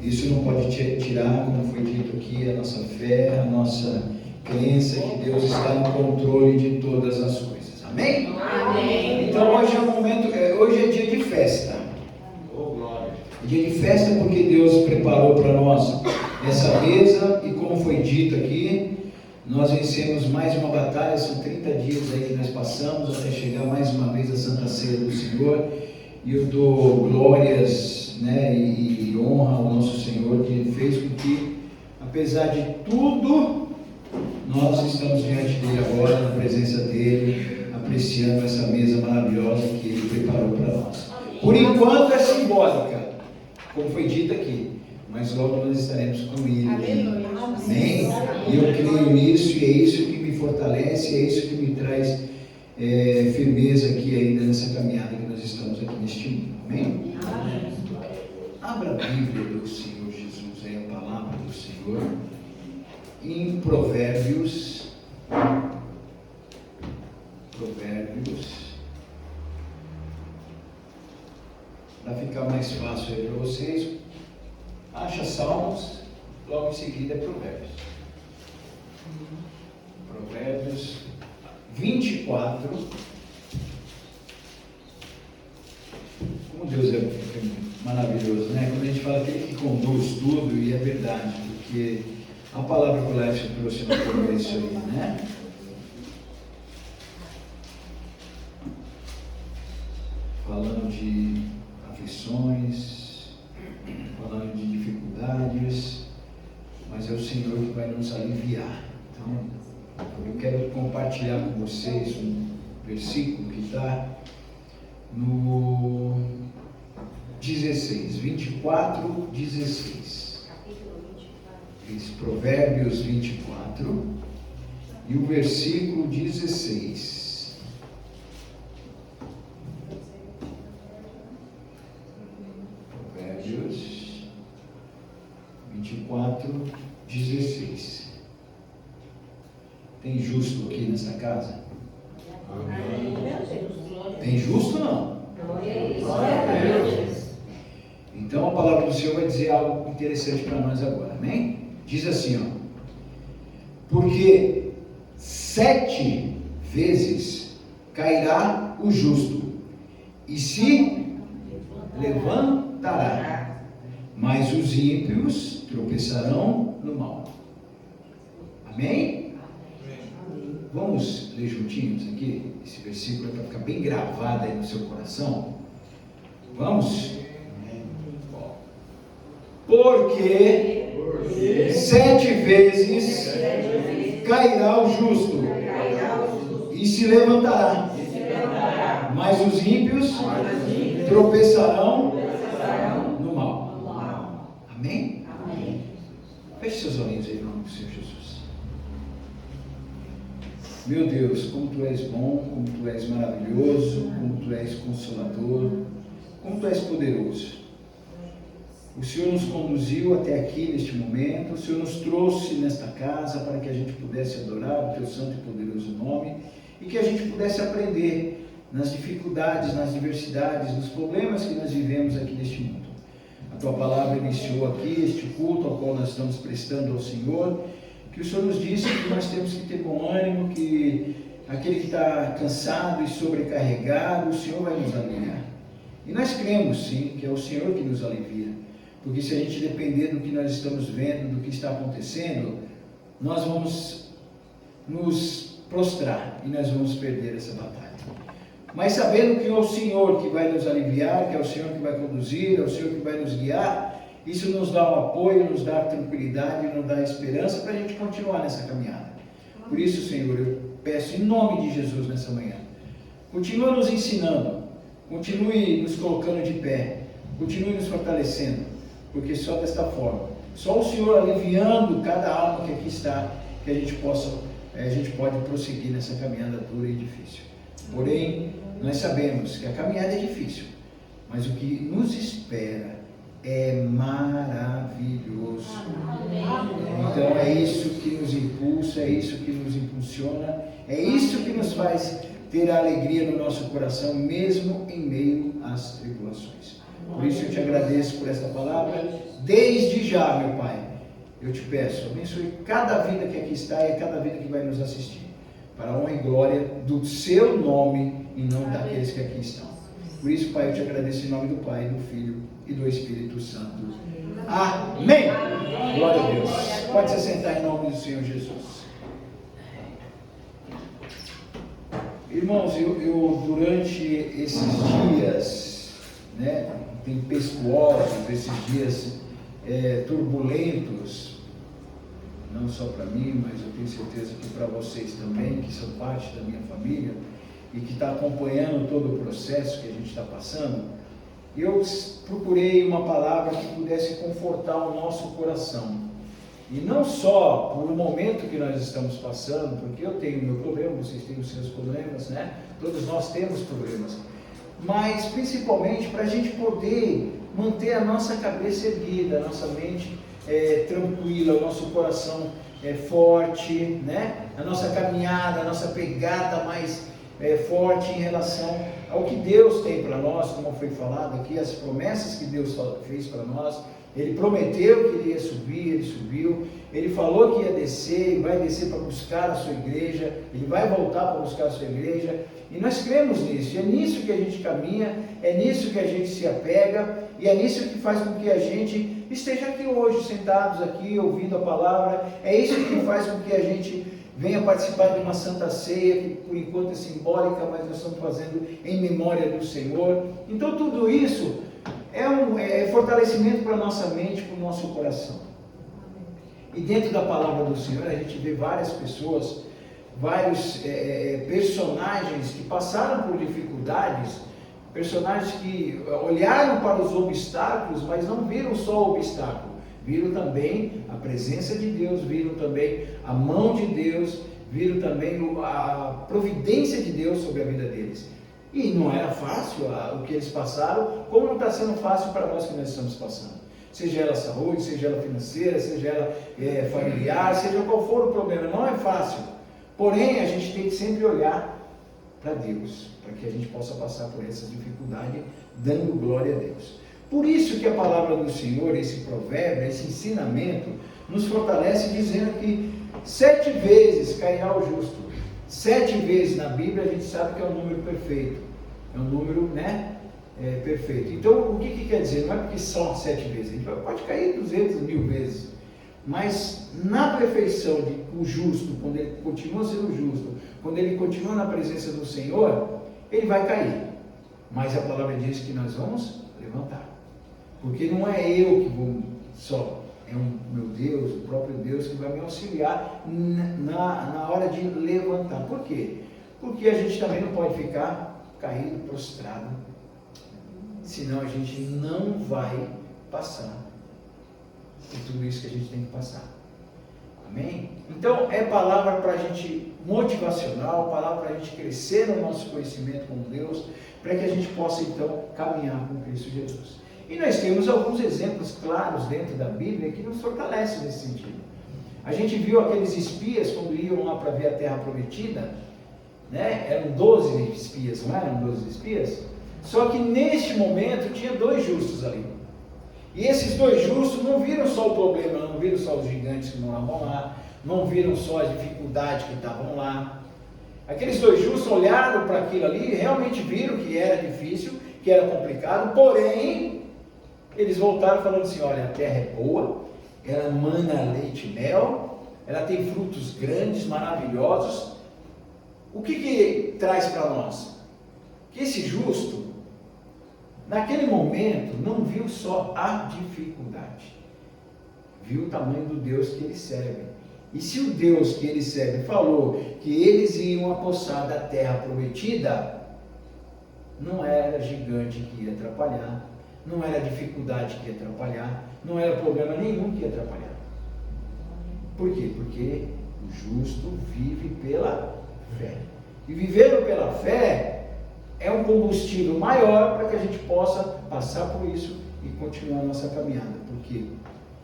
Isso não pode tirar, como foi dito aqui, a nossa fé, a nossa crença que Deus está no controle de todas as coisas. Amém? Amém. Então hoje é um momento, hoje é dia de festa. Dia de festa porque Deus preparou para nós essa mesa e como foi dito aqui, nós vencemos mais uma batalha, são 30 dias aí que nós passamos até chegar mais uma vez à Santa Ceia do Senhor, e eu dou glórias, né, e honra ao nosso Senhor que fez com que, apesar de tudo, nós estamos diante dele agora, na presença dele, apreciando essa mesa maravilhosa que ele preparou para nós. Por enquanto é simbólica, como foi dito aqui, mas logo nós estaremos com ele. Aleluia. Amém? E eu creio nisso, e é isso que me fortalece, é isso que me traz firmeza aqui ainda nessa caminhada que nós estamos aqui neste mundo. Amém? Amém. Abra a Bíblia do Senhor Jesus, é a palavra do Senhor, em Provérbios, para ficar mais fácil aí para vocês, acha Salmos, logo em seguida é Provérbios 24. Como Deus é maravilhoso, né? Quando a gente fala aquele que conduz tudo, e é verdade, porque a palavra que o Lécio trouxe no começo aí, né? Falando de aflições, falando de dificuldades, mas é o Senhor que vai nos aliviar. Então, eu quero compartilhar com vocês um versículo que está no 16, 24, 16. Provérbios 24 e o versículo 16. Provérbios 24, 16. Tem justo aqui nessa casa? Tem justo ou não? Então a palavra do Senhor vai dizer algo interessante para nós agora, amém? Diz assim, ó: porque 7 vezes cairá o justo e se levantará, mas os ímpios tropeçarão no mal. Amém? Vamos ler juntinhos aqui esse versículo para ficar bem gravado aí no seu coração. Vamos? Porque 7 vezes cairá o justo e se levantará, mas os ímpios tropeçarão no mal. Amém? Feche seus olhinhos aí em nome do Senhor Jesus. Meu Deus, como Tu és bom, como Tu és maravilhoso, como Tu és consolador, como Tu és poderoso. O Senhor nos conduziu até aqui neste momento, o Senhor nos trouxe nesta casa para que a gente pudesse adorar o Teu santo e poderoso nome e que a gente pudesse aprender nas dificuldades, nas diversidades, nos problemas que nós vivemos aqui neste mundo. A Tua palavra iniciou aqui este culto ao qual nós estamos prestando ao Senhor, que o Senhor nos disse que nós temos que ter bom ânimo, que aquele que está cansado e sobrecarregado, o Senhor vai nos aliviar. E nós cremos sim que é o Senhor que nos alivia. Porque se a gente depender do que nós estamos vendo, do que está acontecendo, nós vamos nos prostrar e nós vamos perder essa batalha. Mas sabendo que é o Senhor que vai nos aliviar, que é o Senhor que vai conduzir, é o Senhor que vai nos guiar, isso nos dá um apoio, nos dá tranquilidade, nos dá esperança para a gente continuar nessa caminhada. Por isso, Senhor, eu peço em nome de Jesus nessa manhã, continue nos ensinando, continue nos colocando de pé, continue nos fortalecendo, porque só desta forma, só o Senhor aliviando cada alma que aqui está, que a gente pode prosseguir nessa caminhada dura e difícil. Porém, nós sabemos que a caminhada é difícil, mas o que nos espera é maravilhoso. Então é isso que nos impulsa, é isso que nos impulsiona, é isso que nos faz ter a alegria no nosso coração, mesmo em meio às tribulações. Por isso eu te agradeço por esta palavra, desde já, meu Pai, eu te peço, abençoe cada vida que aqui está e cada vida que vai nos assistir, para a honra e glória do seu nome e não daqueles que aqui estão. Por isso, Pai, eu te agradeço em nome do Pai, do Filho e do Espírito Santo. Amém. Glória a Deus. Pode se sentar em nome do Senhor Jesus. Irmãos, eu durante esses dias, né, tempestuosos, esses dias turbulentos, não só para mim, mas eu tenho certeza que para vocês também, que são parte da minha família, e que está acompanhando todo o processo que a gente está passando, eu procurei uma palavra que pudesse confortar o nosso coração. E não só por o momento que nós estamos passando, porque eu tenho o meu problema, vocês têm os seus problemas, né? Todos nós temos problemas. Mas principalmente para a gente poder manter a nossa cabeça erguida, a nossa mente tranquila, o nosso coração forte, né? A nossa caminhada, a nossa pegada mais forte em relação ao que Deus tem para nós, como foi falado aqui, as promessas que Deus fez para nós. Ele prometeu que ele ia subir, ele subiu, ele falou que ia descer, e vai descer para buscar a sua igreja, ele vai voltar para buscar a sua igreja, e nós cremos nisso, e é nisso que a gente caminha, é nisso que a gente se apega, e é nisso que faz com que a gente esteja aqui hoje, sentados aqui, ouvindo a palavra, é isso que faz com que a gente venha participar de uma Santa Ceia, que por enquanto é simbólica, mas nós estamos fazendo em memória do Senhor. Então tudo isso é fortalecimento para a nossa mente, para o nosso coração. E dentro da palavra do Senhor a gente vê várias pessoas, vários personagens que passaram por dificuldades, personagens que olharam para os obstáculos, mas não viram só o obstáculo, viram também a presença de Deus, viram também a mão de Deus, viram também a providência de Deus sobre a vida deles. E não era fácil o que eles passaram, como não está sendo fácil para nós que nós estamos passando. Seja ela saúde, seja ela financeira, seja ela familiar, seja qual for o problema, não é fácil. Porém, a gente tem que sempre olhar para Deus, para que a gente possa passar por essa dificuldade, dando glória a Deus. Por isso que a palavra do Senhor, esse provérbio, esse ensinamento, nos fortalece dizendo que 7 vezes cairá o justo. 7 vezes na Bíblia a gente sabe que é um número perfeito. É um número, perfeito. Então, o que quer dizer? Não é porque só 7 vezes. A gente pode cair 200 mil vezes. Mas na perfeição do justo, quando ele continua sendo justo, quando ele continua na presença do Senhor, ele vai cair. Mas a palavra diz que nós vamos levantar. Porque não é eu que vou só, é o meu Deus, o próprio Deus que vai me auxiliar na hora de levantar. Por quê? Porque a gente também não pode ficar caído, prostrado, senão a gente não vai passar por tudo isso que a gente tem que passar. Amém? Então é palavra para a gente motivacional, palavra para a gente crescer no nosso conhecimento com Deus, para que a gente possa então caminhar com Cristo Jesus. E nós temos alguns exemplos claros dentro da Bíblia que nos fortalecem nesse sentido. A gente viu aqueles espias quando iam lá para ver a terra prometida, né? Eram 12 espias, não eram 12 espias? Só que neste momento tinha 2 justos ali. E esses 2 justos não viram só o problema, não viram só os gigantes que não estavam lá, não viram só as dificuldades que estavam lá. Aqueles 2 justos olharam para aquilo ali e realmente viram que era difícil, que era complicado, porém eles voltaram falando assim: olha, a terra é boa, ela mana leite e mel, ela tem frutos grandes, maravilhosos. O que traz para nós? Que esse justo, naquele momento, não viu só a dificuldade, viu o tamanho do Deus que ele serve. E se o Deus que ele serve falou que eles iam apossar da terra prometida, não era gigante que ia atrapalhar, não era dificuldade que ia atrapalhar, não era problema nenhum que ia atrapalhar. Por quê? Porque o justo vive pela fé. E vivendo pela fé é um combustível maior para que a gente possa passar por isso e continuar a nossa caminhada. Porque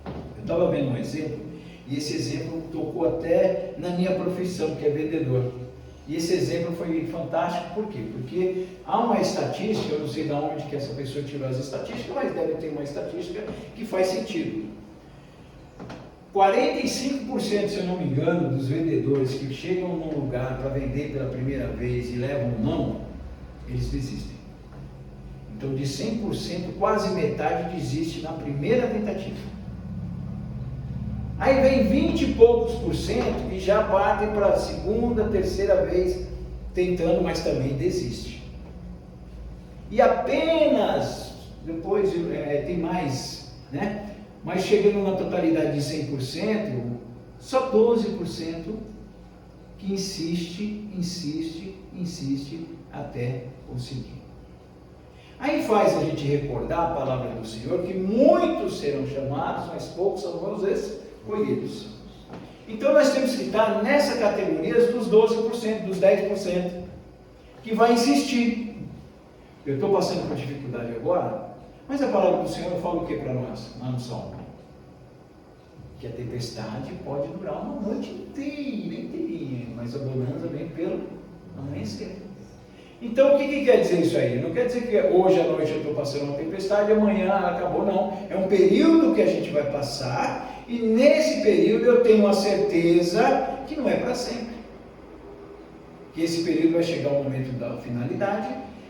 eu estava vendo um exemplo, e esse exemplo tocou até na minha profissão, que é vendedor. E esse exemplo foi fantástico, por quê? Porque há uma estatística, eu não sei de onde que essa pessoa tirou as estatísticas, mas deve ter uma estatística que faz sentido. 45%, se eu não me engano, dos vendedores que chegam num lugar para vender pela primeira vez e levam um não, eles desistem. Então, de 100%, quase metade desiste na primeira tentativa. Aí vem 20 e poucos por cento que já partem para a segunda, terceira vez tentando, mas também desiste. E apenas, depois tem mais, né? Mas chegando na totalidade de 100%, só 12% que insiste até conseguir. Aí faz a gente recordar a palavra do Senhor, que muitos serão chamados, mas poucos são, vamos dizer, escolhidos. Então nós temos que estar nessa categoria dos 12%, dos 10%, que vai insistir. Eu estou passando por dificuldade agora, mas a palavra do Senhor fala o que para nós, lá no Salmo? Que a tempestade pode durar uma noite inteirinha, mas a bonança vem pelo amanhecer. Então o que quer dizer isso aí? Não quer dizer que hoje à noite eu estou passando uma tempestade e amanhã acabou, não. É um período que a gente vai passar e nesse período eu tenho a certeza que não é para sempre. Que esse período vai chegar o momento da finalidade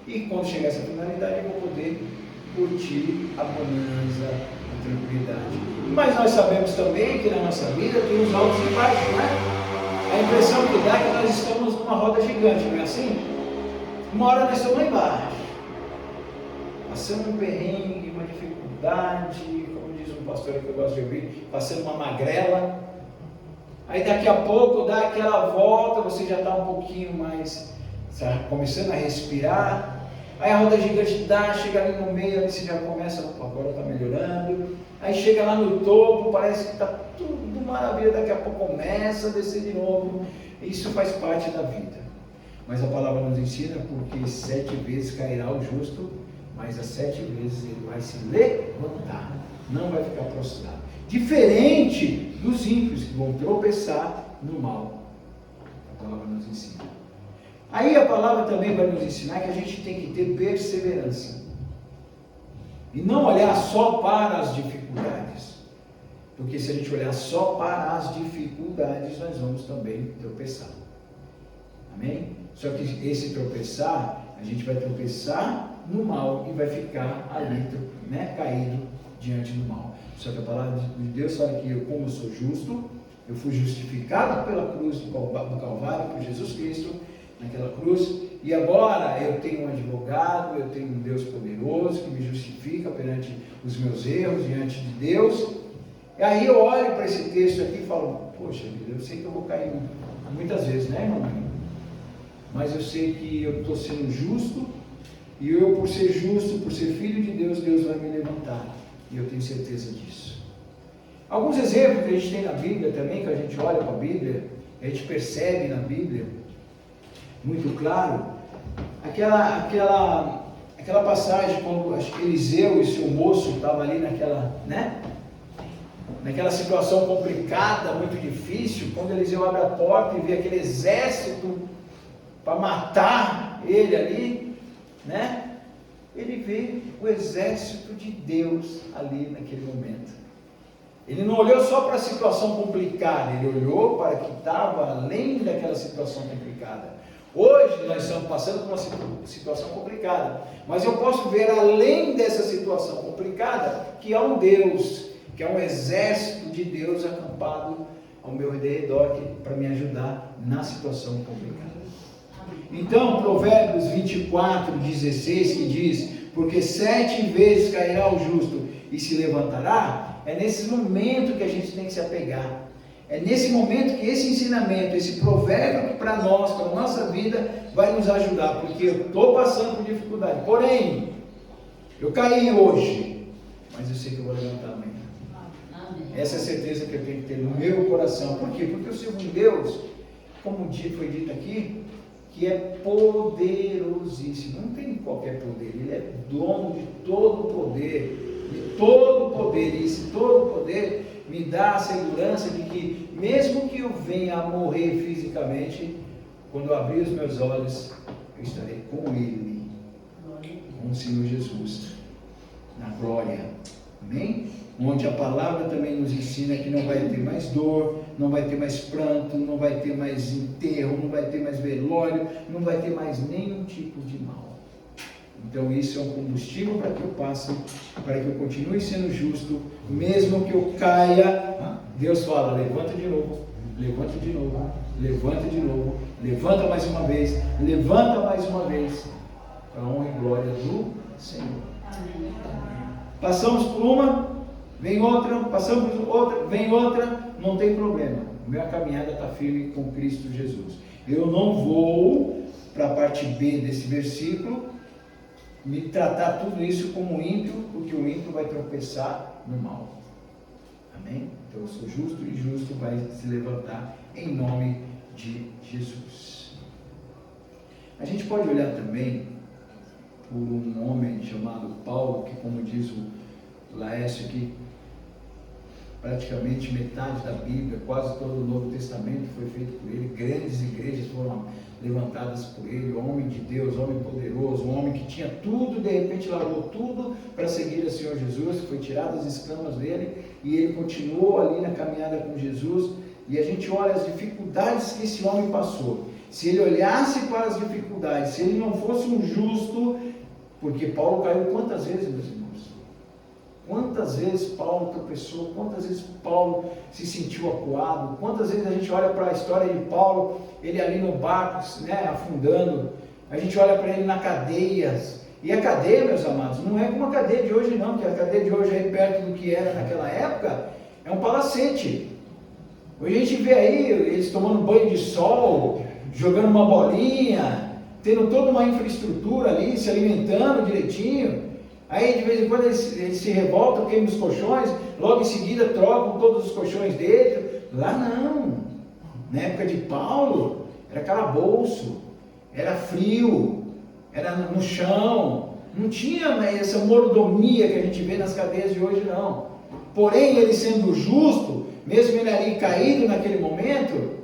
e quando chegar essa finalidade eu vou poder curtir a bonança, a tranquilidade. Mas nós sabemos também que na nossa vida tem os altos e baixos, né? A impressão que dá é que nós estamos numa roda gigante, não é assim? Uma hora nós estamos lá embaixo, passando um perrengue, uma dificuldade, como diz um pastor que eu gosto de ouvir, passando uma magrela. Aí daqui a pouco dá aquela volta, você já está um pouquinho mais, começando a respirar. Aí a roda gigante chega ali no meio, ali você já começa, agora está melhorando. Aí chega lá no topo, parece que está tudo maravilha, daqui a pouco começa a descer de novo. Isso faz parte da vida. Mas a palavra nos ensina porque 7 vezes cairá o justo, mas as 7 vezes ele vai se levantar, não vai ficar prostrado. Diferente dos ímpios que vão tropeçar no mal. A palavra nos ensina. Aí a palavra também vai nos ensinar que a gente tem que ter perseverança. E não olhar só para as dificuldades. Porque se a gente olhar só para as dificuldades, nós vamos também tropeçar. Amém? Só que esse tropeçar, a gente vai tropeçar no mal e vai ficar ali, né, caído diante do mal. Só que a palavra de Deus fala que como eu sou justo, eu fui justificado pela cruz do Calvário, por Jesus Cristo, naquela cruz, e agora eu tenho um advogado, eu tenho um Deus poderoso que me justifica perante os meus erros, diante de Deus. E aí eu olho para esse texto aqui e falo, poxa vida, eu sei que eu vou cair muitas vezes, né, irmão? Mas eu sei que eu estou sendo justo, e eu, por ser justo, por ser filho de Deus, Deus vai me levantar, e eu tenho certeza disso. Alguns exemplos que a gente tem na Bíblia também, que a gente olha para a Bíblia, a gente percebe na Bíblia, muito claro, aquela passagem, quando acho que Eliseu e seu moço estavam ali naquela situação complicada, muito difícil, quando Eliseu abre a porta e vê aquele exército para matar ele ali, né? Ele vê o exército de Deus ali naquele momento. Ele não olhou só para a situação complicada, ele olhou para o que estava além daquela situação complicada. Hoje nós estamos passando por uma situação complicada, mas eu posso ver além dessa situação complicada que há um Deus, que há um exército de Deus acampado ao meu redor para me ajudar na situação complicada. Então, Provérbios 24:16, que diz, porque 7 vezes cairá o justo e se levantará, é nesse momento que a gente tem que se apegar. É nesse momento que esse ensinamento, esse provérbio para nós, para a nossa vida, vai nos ajudar, porque eu estou passando por dificuldade. Porém, eu caí hoje, mas eu sei que eu vou levantar amanhã. Essa é a certeza que eu tenho que ter no meu coração. Por quê? Porque eu sirvo um Deus, como foi dito aqui, que é poderosíssimo. Não tem qualquer poder, ele é dono de todo poder, e esse todo poder me dá a segurança de que, mesmo que eu venha a morrer fisicamente, quando eu abrir os meus olhos, eu estarei com Ele, com o Senhor Jesus, na glória. Amém? Onde a palavra também nos ensina que não vai ter mais dor, não vai ter mais pranto, não vai ter mais enterro, não vai ter mais velório, não vai ter mais nenhum tipo de mal. Então isso é um combustível para que eu passe, para que eu continue sendo justo, mesmo que eu caia. Deus fala, levanta de novo, levanta de novo, levanta de novo, levanta mais uma vez, levanta mais uma vez, para a honra e glória do Senhor. Passamos por uma, vem outra, passamos por outra, vem outra, não tem problema. Minha caminhada está firme com Cristo Jesus. Eu não vou para a parte B desse versículo me tratar tudo isso como ímpio, porque o ímpio vai tropeçar no mal. Amém? Então eu sou justo e justo vai se levantar em nome de Jesus. A gente pode olhar também por um homem chamado Paulo, que, como diz o Laércio aqui, praticamente metade da Bíblia, quase todo o Novo Testamento foi feito por ele, grandes igrejas foram levantadas por ele, homem de Deus, homem poderoso, um homem que tinha tudo, de repente largou tudo para seguir o Senhor Jesus, foi tirado as escamas dele, e ele continuou ali na caminhada com Jesus, e a gente olha as dificuldades que esse homem passou. Se ele olhasse para as dificuldades, se ele não fosse um justo, porque Paulo caiu quantas vezes, meus irmãos? Quantas vezes Paulo tropeçou, quantas vezes Paulo se sentiu acuado, quantas vezes a gente olha para a história de Paulo, ele ali no barco, né, afundando, a gente olha para ele na cadeia, e a cadeia, meus amados, não é como a cadeia de hoje não, que a cadeia de hoje é perto do que era naquela época, é um palacete. Hoje a gente vê aí eles tomando banho de sol, jogando uma bolinha, tendo toda uma infraestrutura ali, se alimentando direitinho. Aí de vez em quando eles se revoltam, queimam os colchões, logo em seguida trocam todos os colchões dele. Lá não. Na época de Paulo, era calabouço, era frio, era no chão, não tinha essa mordomia que a gente vê nas cadeias de hoje não. Porém, ele sendo justo, mesmo ele ali caído naquele momento,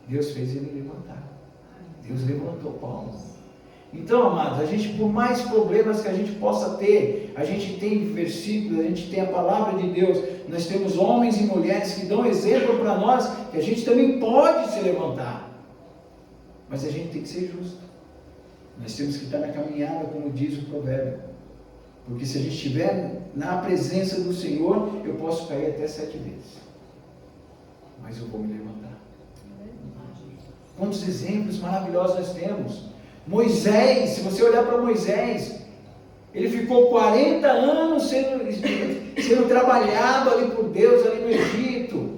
Deus fez ele levantar. Deus levantou Paulo. Então, amados, a gente, por mais problemas que a gente possa ter, a gente tem versículos, a gente tem a palavra de Deus, nós temos homens e mulheres que dão exemplo para nós, que a gente também pode se levantar, mas a gente tem que ser justo, nós temos que estar na caminhada, como diz o provérbio, porque se a gente estiver na presença do Senhor, eu posso cair até 7 vezes, mas eu vou me levantar. Quantos exemplos maravilhosos nós temos. Moisés, se você olhar para Moisés, ele ficou 40 anos sendo trabalhado ali por Deus, ali no Egito.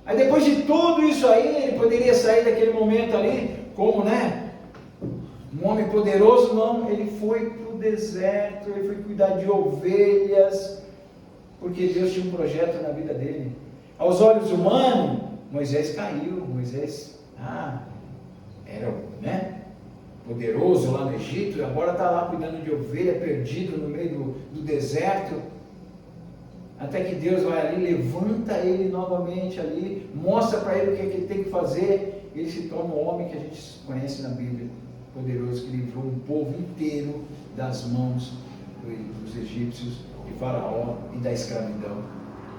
Aí depois de tudo isso aí, ele poderia sair daquele momento ali, como, né? Um homem poderoso, não, ele foi para o deserto, ele foi cuidar de ovelhas, porque Deus tinha um projeto na vida dele. Aos olhos humanos, Moisés caiu, Moisés, era, né? Poderoso lá no Egito, e agora está lá cuidando de ovelha, perdido no meio do deserto, até que Deus vai ali, levanta ele novamente ali, mostra para ele o que ele tem que fazer, ele se torna o homem que a gente conhece na Bíblia, poderoso, que livrou um povo inteiro das mãos dos egípcios, de Faraó e da escravidão.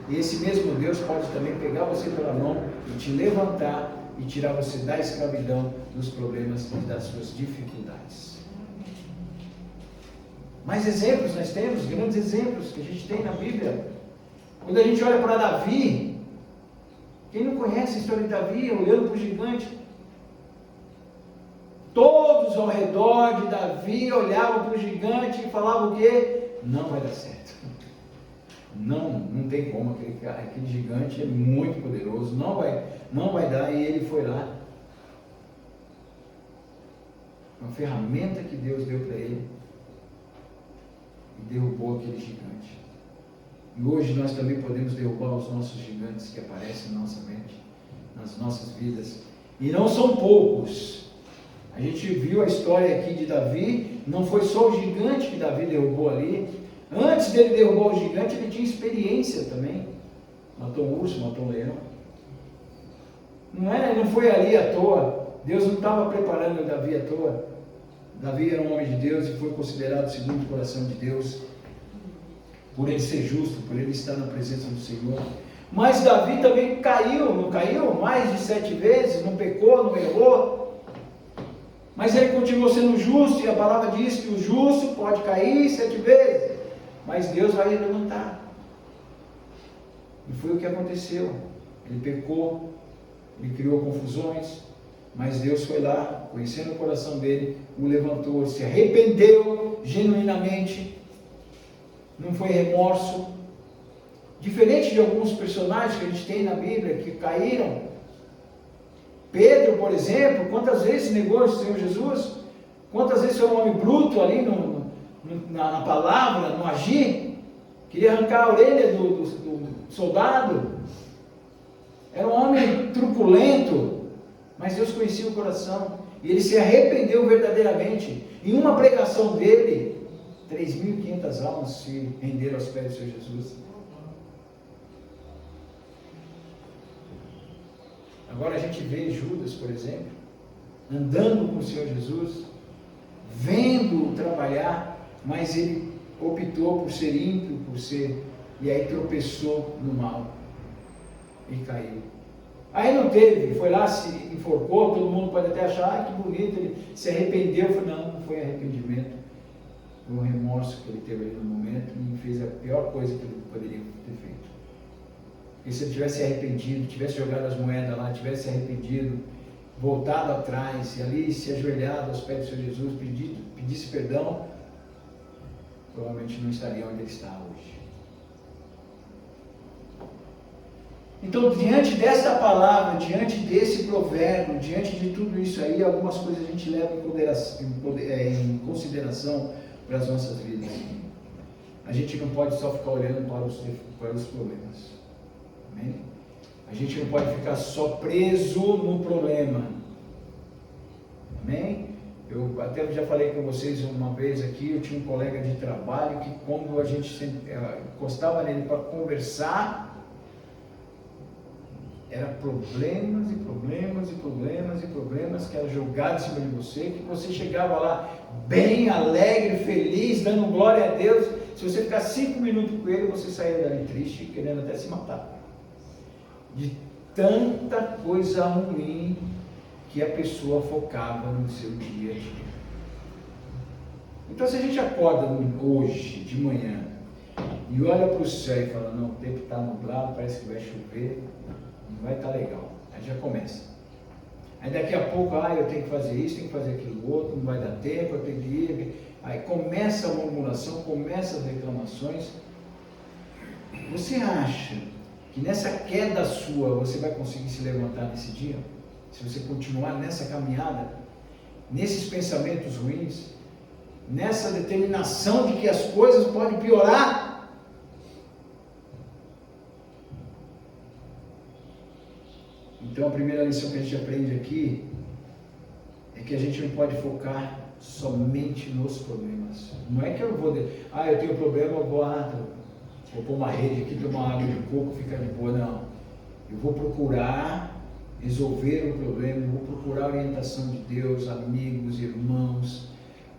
E esse mesmo Deus pode também pegar você pela mão e te levantar e tirar você da escravidão, dos problemas e das suas dificuldades. Mais exemplos nós temos, grandes exemplos que a gente tem na Bíblia. Quando a gente olha para Davi, quem não conhece a história de Davi, olhando para o gigante, todos ao redor de Davi olhavam para o gigante e falavam o quê? Não vai dar certo. Não tem como, aquele gigante é muito poderoso, não vai dar, e ele foi lá. Uma ferramenta que Deus deu para ele e derrubou aquele gigante. E hoje nós também podemos derrubar os nossos gigantes que aparecem na nossa mente, nas nossas vidas. E não são poucos. A gente viu a história aqui de Davi, não foi só o gigante que Davi derrubou ali. Antes dele derrubar o gigante, ele tinha experiência também. Matou um urso, matou um leão. Não foi ali à toa. Deus não estava preparando Davi à toa. Davi era um homem de Deus e foi considerado segundo o coração de Deus, por ele ser justo, por ele estar na presença do Senhor. Mas Davi também caiu, não caiu? Mais de 7 vezes, não pecou, não errou. Mas ele continuou sendo justo, e a palavra diz que o justo pode cair 7 vezes, mas Deus vai levantar. E foi o que aconteceu. Ele pecou, ele criou confusões, mas Deus foi lá, conhecendo o coração dele, o levantou, se arrependeu genuinamente, não foi remorso. Diferente de alguns personagens que a gente tem na Bíblia que caíram. Pedro, por exemplo, quantas vezes negou o Senhor Jesus? Quantas vezes foi um homem bruto ali na palavra, no agir? Queria arrancar a orelha do soldado. Era um homem truculento, mas Deus conhecia o coração, e ele se arrependeu verdadeiramente. Em uma pregação dele, 3.500 almas se renderam aos pés do Senhor Jesus. Agora a gente vê Judas, por exemplo, andando com o Senhor Jesus, vendo-o trabalhar, mas ele optou por ser ímpio, e aí tropeçou no mal e caiu. Aí não teve, foi lá, se enforcou, todo mundo pode até achar, que bonito, ele se arrependeu. Não foi arrependimento, foi um remorso que ele teve ali no momento e fez a pior coisa que ele poderia ter feito. Porque se ele tivesse arrependido, tivesse jogado as moedas lá, tivesse arrependido, voltado atrás, e ali se ajoelhado aos pés do Senhor Jesus, pedisse perdão, provavelmente não estaria onde ele está hoje. Então, diante desta palavra, diante desse provérbio, diante de tudo isso aí, algumas coisas a gente leva em consideração para as nossas vidas. A gente não pode só ficar olhando para os problemas. Amém? A gente não pode ficar só preso no problema. Amém? Eu até já falei com vocês uma vez aqui, eu tinha um colega de trabalho que quando a gente encostava nele para conversar, era problemas e problemas e problemas e problemas que eram jogados em cima de você, que você chegava lá bem, alegre, feliz, dando glória a Deus. Se você ficar 5 minutos com ele, você saía dali triste, querendo até se matar. De tanta coisa ruim que a pessoa focava no seu dia a dia. Então, se a gente acorda hoje, de manhã, e olha para o céu e fala, não, o tempo está nublado, parece que vai chover, não vai estar legal. Aí já começa. Aí daqui a pouco, eu tenho que fazer isso, tenho que fazer aquilo outro, não vai dar tempo, eu tenho que ir. Aí começa a murmuração, começa as reclamações. Você acha que nessa queda sua você vai conseguir se levantar nesse dia? Se você continuar nessa caminhada, nesses pensamentos ruins, nessa determinação de que as coisas podem piorar? Então a primeira lição que a gente aprende aqui é que a gente não pode focar somente nos problemas. Não é que eu vou, eu tenho problema, eu vou pôr uma rede aqui, tomar água de coco, ficar de boa. Não. Eu vou procurar resolver o problema, eu vou procurar a orientação de Deus, amigos, irmãos,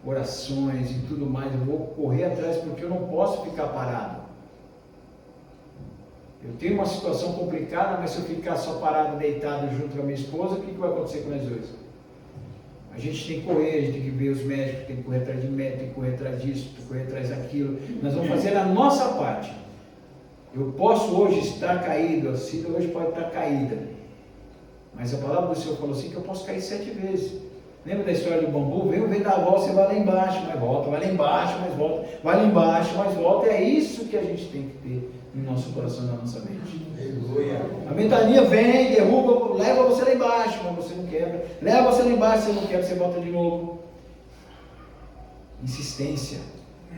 orações e tudo mais. Eu vou correr atrás porque eu não posso ficar parado. Eu tenho uma situação complicada, mas se eu ficar só parado, deitado junto com a minha esposa, o que vai acontecer com nós dois? A gente tem que correr, a gente tem que ver os médicos, tem que correr atrás de médico, tem que correr atrás disso, tem que correr atrás daquilo. Nós vamos fazer a nossa parte. Eu posso hoje estar caído, a Cida hoje pode estar caída, mas a palavra do Senhor falou assim que eu posso cair 7 vezes. Lembra da história do bambu? Vem um vendaval, você vai lá embaixo, mas volta, vai lá embaixo, mas volta, vai lá embaixo, mas volta. É isso que a gente tem que ter no nosso coração, na nossa mente. A ventania vem, derruba, leva você lá embaixo, mas você não quebra. Leva você lá embaixo, você não quebra, você volta de novo. Insistência,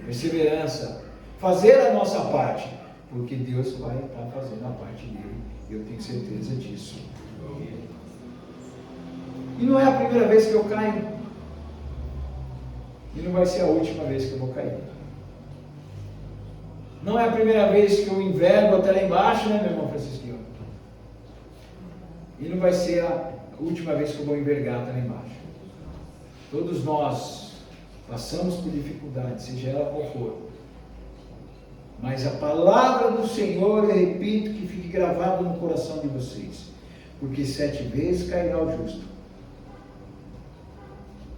perseverança, fazer a nossa parte, porque Deus vai estar fazendo a parte dele. Eu tenho certeza disso. E não é a primeira vez que eu caio. E não vai ser a última vez que eu vou cair. Não é a primeira vez que eu envergo até lá embaixo, né, meu irmão Francisquinho? E não vai ser última vez que eu vou envergar, está lá embaixo. Todos nós passamos por dificuldades, seja ela qual for. Mas a palavra do Senhor, eu repito, que fique gravado no coração de vocês. Porque 7 vezes cairá o justo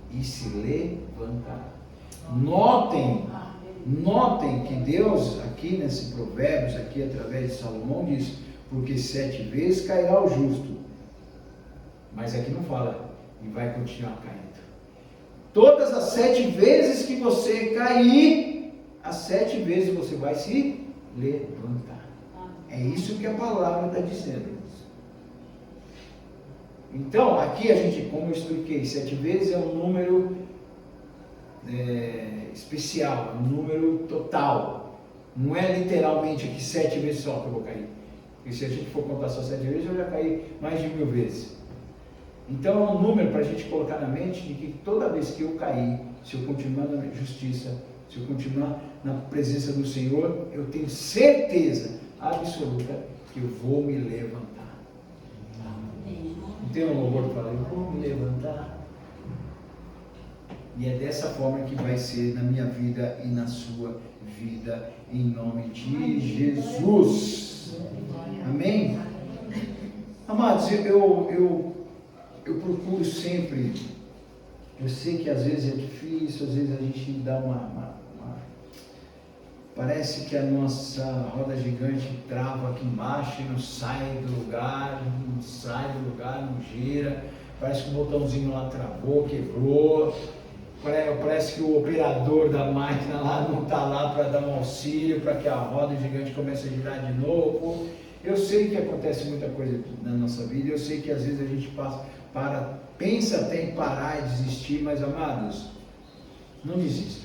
e se levantará. Notem que Deus, aqui nesse Provérbios, aqui através de Salomão, diz: porque 7 vezes cairá o justo. Mas aqui não fala, e vai continuar caindo. Todas as 7 vezes que você cair, as 7 vezes você vai se levantar. É isso que a palavra está dizendo. Então, aqui a gente, como eu expliquei, 7 vezes é um número especial, um número total. Não é literalmente aqui 7 vezes só que eu vou cair. Porque se a gente for contar só 7 vezes, eu já caí mais de 1000 vezes. Então é um número para a gente colocar na mente de que toda vez que eu cair, se eu continuar na justiça, se eu continuar na presença do Senhor, eu tenho certeza absoluta que eu vou me levantar. Não tem um louvor que fala, eu vou me levantar. E é dessa forma que vai ser na minha vida e na sua vida, em nome de Jesus. Amém? Amados, eu procuro sempre, eu sei que às vezes é difícil, às vezes a gente dá parece que a nossa roda gigante trava aqui embaixo e não sai do lugar, não gira, parece que o botãozinho lá travou, quebrou, parece que o operador da máquina lá não está lá para dar um auxílio, para que a roda gigante comece a girar de novo. Eu sei que acontece muita coisa na nossa vida, eu sei que às vezes a gente pensa até em parar e desistir, mas amados, não desista.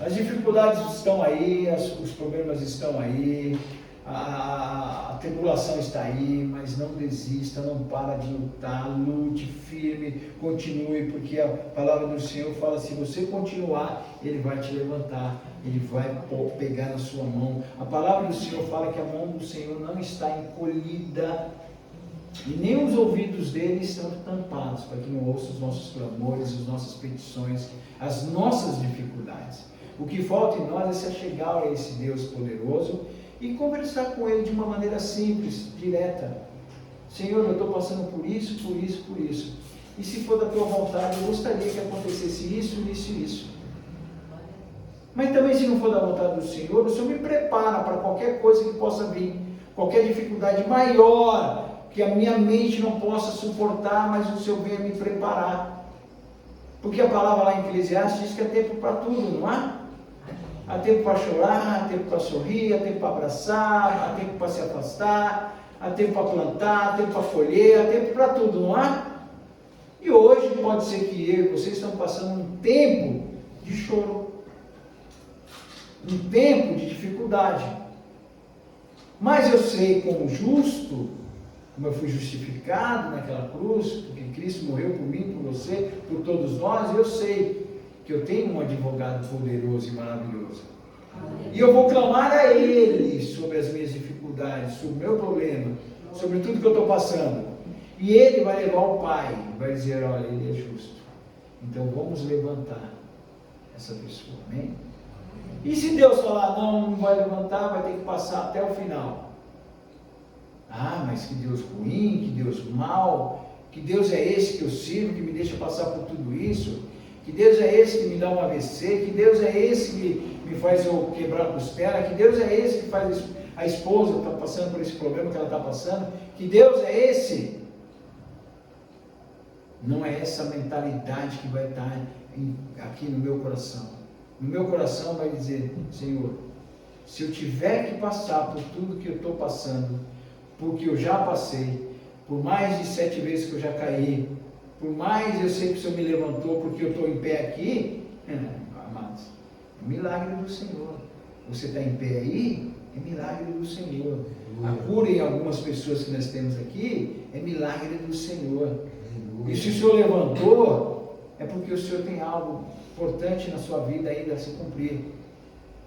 As dificuldades estão aí, os problemas estão aí, a tribulação está aí, mas não desista, não para de lutar, lute firme, continue, porque a palavra do Senhor fala, se você continuar, Ele vai te levantar, Ele vai pegar na sua mão. A palavra do Senhor fala que a mão do Senhor não está encolhida, e nem os ouvidos dele estão tampados, para que não ouça os nossos clamores, as nossas petições, as nossas dificuldades. O que falta em nós é se achegar a esse Deus poderoso e conversar com Ele de uma maneira simples, direta. Senhor, eu estou passando por isso. E se for da Tua vontade, eu gostaria que acontecesse isso. Mas também se não for da vontade do Senhor, o Senhor me prepara para qualquer coisa que possa vir, qualquer dificuldade maior, que a minha mente não possa suportar, mas o Senhor venha me preparar. Porque a palavra lá em Eclesiastes diz que há tempo para tudo, não há? Há tempo para chorar, há tempo para sorrir, há tempo para abraçar, há tempo para se afastar, há tempo para plantar, há tempo para colher, há tempo para tudo, não há? E hoje pode ser que eu e vocês estão passando um tempo de choro, um tempo de dificuldade. Mas eu sei como justo, como eu fui justificado naquela cruz, porque Cristo morreu por mim, por você, por todos nós, eu sei que eu tenho um advogado poderoso e maravilhoso. E eu vou clamar a Ele sobre as minhas dificuldades, sobre o meu problema, sobre tudo que eu estou passando. E Ele vai levar o Pai, vai dizer, olha, Ele é justo. Então vamos levantar essa pessoa, amém? E se Deus falar, não vai levantar, vai ter que passar até o final. Ah, mas que Deus ruim, que Deus mau, que Deus é esse que eu sirvo, que me deixa passar por tudo isso? Que Deus é esse que me dá um AVC, que Deus é esse que me faz eu quebrar a costela, que Deus é esse que faz a esposa está passando por esse problema que ela está passando, que Deus é esse. Não é essa mentalidade que vai estar aqui no meu coração. No meu coração vai dizer, Senhor, se eu tiver que passar por tudo que eu estou passando, porque eu já passei, por mais de 7 vezes que eu já caí, por mais eu sei que o Senhor me levantou porque eu estou em pé aqui, amados, é milagre do Senhor. Você está em pé aí, é milagre do Senhor. A cura em algumas pessoas que nós temos aqui, é milagre do Senhor. E se o Senhor levantou, é porque o Senhor tem algo importante na sua vida ainda a se cumprir.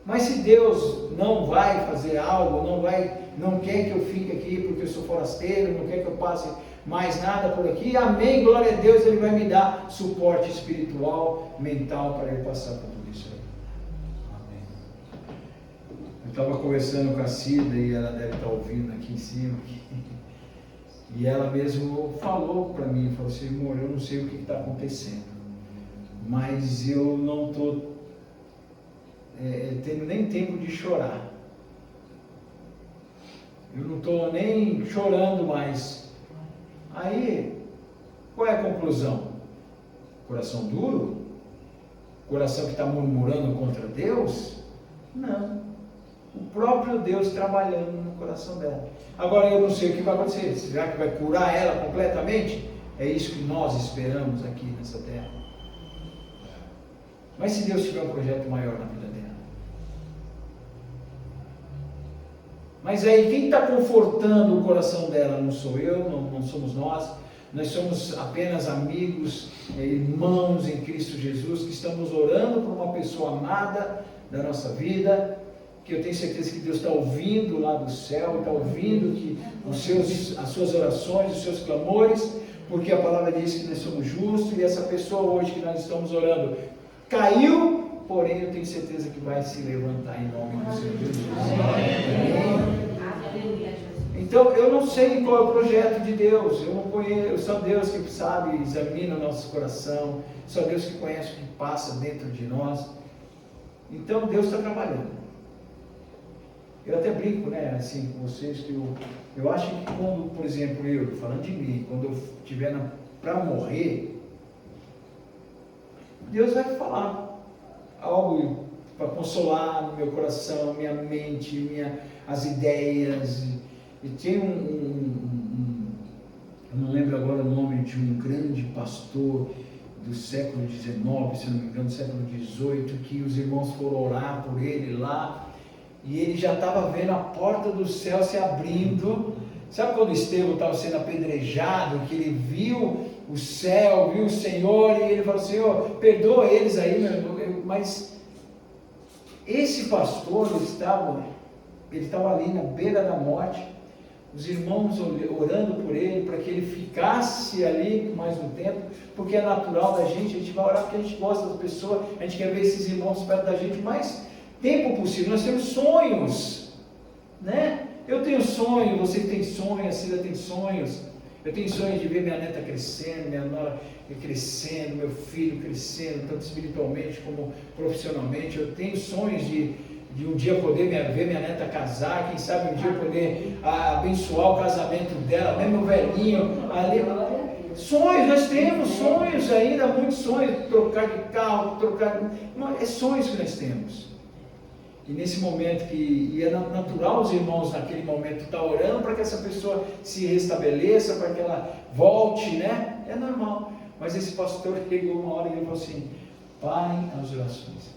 Mas se Deus não vai fazer algo, não quer que eu fique aqui porque eu sou forasteiro, não quer que eu passe mais nada por aqui, amém, glória a Deus, Ele vai me dar suporte espiritual, mental para eu passar por tudo isso aí. Amém. Eu estava conversando com a Cida e ela deve estar ouvindo aqui em cima, e ela mesmo falou para mim, falou assim, amor, eu não sei o que está acontecendo, mas eu não estou tendo nem tempo de chorar. Eu não estou nem chorando mais. Aí, qual é a conclusão? Coração duro? Coração que está murmurando contra Deus? Não. O próprio Deus trabalhando no coração dela. Agora eu não sei o que vai acontecer. Será que vai curar ela completamente? É isso que nós esperamos aqui nessa terra. Mas se Deus tiver um projeto maior na vida dela? Mas aí quem está confortando o coração dela não sou eu, não somos nós somos apenas amigos, irmãos em Cristo Jesus, que estamos orando por uma pessoa amada da nossa vida, que eu tenho certeza que Deus está ouvindo lá do céu, está ouvindo as suas orações, os seus clamores, porque a palavra diz que nós somos justos, e essa pessoa hoje que nós estamos orando caiu, porém eu tenho certeza que vai se levantar em nome do Senhor Jesus. Então eu não sei qual é o projeto de Deus, eu não conheço, só Deus que sabe, examina o nosso coração, só Deus que conhece o que passa dentro de nós. Então Deus está trabalhando. Eu até brinco, né, assim, com vocês, que eu acho que quando, por exemplo, eu, falando de mim, quando eu estiver para morrer, Deus vai falar algo para consolar no meu coração, minha mente, as ideias. E tem eu não lembro agora o nome de um grande pastor do século XIX, se não me engano, do século XVIII, que os irmãos foram orar por ele lá, e ele já estava vendo a porta do céu se abrindo. Sabe quando Estevão estava sendo apedrejado, que ele viu o céu, viu o Senhor, e ele falou, Senhor, perdoa eles aí, meu irmão. Mas esse pastor, ele estava ali na beira da morte, os irmãos orando por ele, para que ele ficasse ali mais um tempo, porque é natural da gente, a gente vai orar porque a gente gosta das pessoas, a gente quer ver esses irmãos perto da gente o mais tempo possível. Nós temos sonhos, né? Eu tenho sonho, você tem sonho, a Cida tem sonhos. Eu tenho sonho de ver minha neta crescendo, minha nora crescendo, meu filho crescendo, tanto espiritualmente como profissionalmente. Eu tenho sonhos de um dia poder ver minha neta casar, quem sabe um dia poder abençoar o casamento dela, mesmo velhinho ali. Sonhos, nós temos sonhos ainda, muitos sonhos, trocar de carro, é sonhos que nós temos. E nesse momento e é natural os irmãos naquele momento estar orando para que essa pessoa se restabeleça, para que ela volte, né? É normal. Mas esse pastor chegou uma hora e ele falou assim, parem as orações.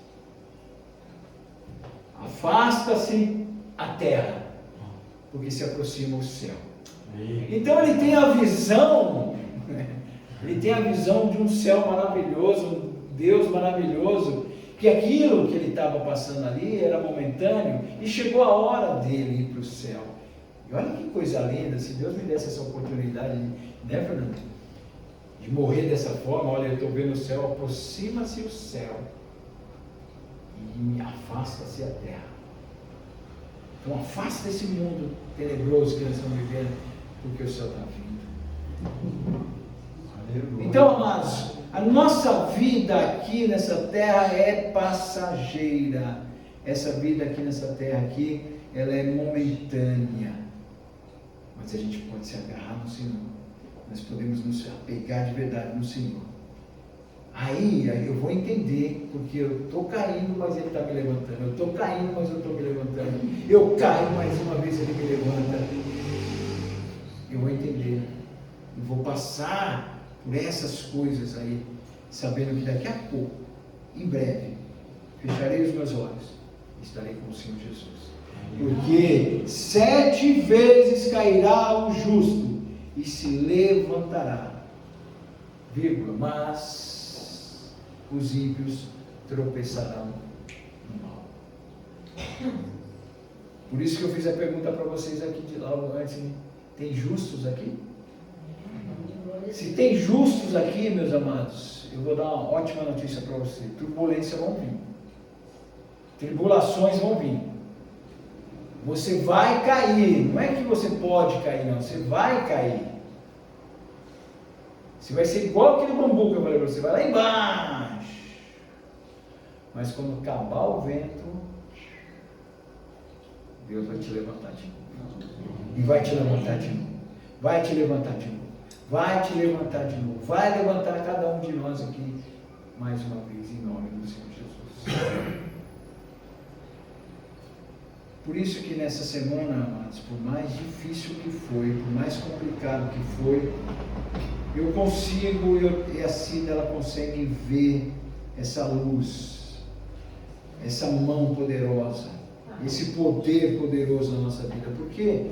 Afasta-se a terra, porque se aproxima o céu. Então ele tem a visão, de um céu maravilhoso, um Deus maravilhoso, que aquilo que ele estava passando ali era momentâneo, e chegou a hora dele ir para o céu. E olha que coisa linda, se Deus me desse essa oportunidade, né, Fernando? De morrer dessa forma, olha, eu estou vendo o céu, aproxima-se o céu, e afasta-se a terra. Então afasta esse mundo tenebroso que nós estamos vivendo, porque o céu está vindo. Aleluia. Então, amados, a nossa vida aqui nessa terra é passageira. Essa vida aqui nessa terra aqui, ela é momentânea. Mas a gente pode se agarrar no Senhor. Nós podemos nos apegar de verdade no Senhor. Aí eu vou entender, porque eu estou caindo, mas Ele está me levantando. Eu estou caindo, mas eu estou me levantando. Eu caio, mais uma vez Ele me levanta. Eu vou entender. Eu vou passar por essas coisas aí, sabendo que daqui a pouco, em breve, fecharei os meus olhos e estarei com o Senhor Jesus. Porque 7 vezes cairá o justo e se levantará, mas os ímpios tropeçarão no mal. Por isso que eu fiz a pergunta para vocês aqui de logo antes, tem justos aqui? Se tem justos aqui, meus amados, eu vou dar uma ótima notícia para você. Turbulência vão vir. Tribulações vão vir. Você vai cair. Não é que você pode cair, não. Você vai cair. Você vai ser igual aquele bambu que eu falei para você. Vai lá embaixo. Mas quando acabar o vento, Deus vai te levantar de novo. E vai te levantar de novo. Vai te levantar de novo. Vai te levantar de novo. Vai levantar cada um de nós aqui mais uma vez em nome do Senhor Jesus. Por isso que nessa semana, amados, por mais difícil que foi, por mais complicado que foi, eu consigo, e assim ela consegue ver essa luz, essa mão poderosa, esse poder poderoso na nossa vida. Porque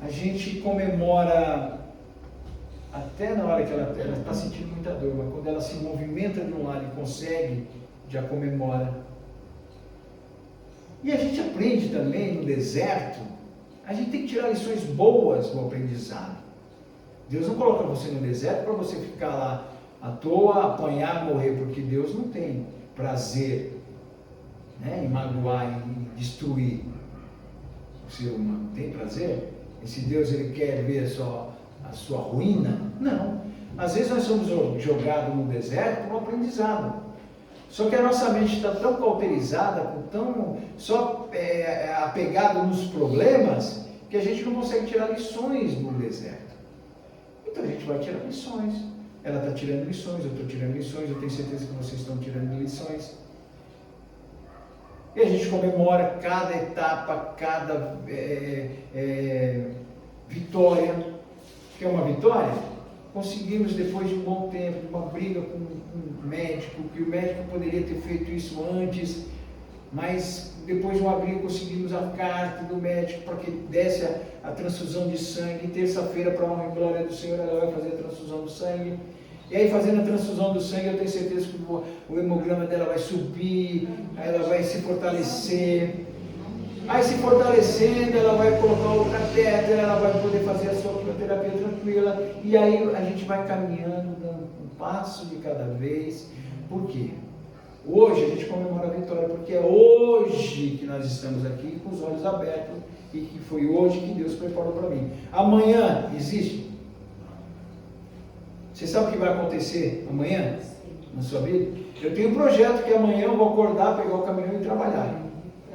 a gente comemora até na hora que ela está sentindo muita dor, mas quando ela se movimenta de um lado e consegue, já comemora. E a gente aprende também no deserto, a gente tem que tirar lições boas do aprendizado. Deus não coloca você no deserto para você ficar lá à toa, apanhar, morrer, porque Deus não tem prazer, né, em magoar, em destruir o ser humano. Tem prazer? Esse Deus, ele quer ver só a sua ruína? Não. Às vezes nós somos jogados no deserto por um aprendizado. Só que a nossa mente está tão cauterizada, tão só apegada nos problemas, que a gente não consegue tirar lições no deserto. Então a gente vai tirar lições. Ela está tirando lições, eu estou tirando lições, eu tenho certeza que vocês estão tirando lições. E a gente comemora cada etapa, cada vitória. Que é uma vitória? Conseguimos, depois de um bom tempo, de uma briga com um médico, que o médico poderia ter feito isso antes, mas depois de uma briga conseguimos a carta do médico para que desse a transfusão de sangue. E terça-feira, para a honra e glória do Senhor, ela vai fazer a transfusão do sangue. E aí, fazendo a transfusão do sangue, eu tenho certeza que o hemograma dela vai subir, aí ela vai se fortalecer. Aí, se fortalecendo, ela vai colocar o catéter, ela vai poder fazer a sua quimioterapia tranquila. E aí, a gente vai caminhando, dando um passo de cada vez. Por quê? Hoje a gente comemora a vitória, porque é hoje que nós estamos aqui com os olhos abertos e que foi hoje que Deus preparou para mim. Amanhã existe? Você sabe o que vai acontecer amanhã na sua vida? Eu tenho um projeto que amanhã eu vou acordar, pegar o caminhão e trabalhar.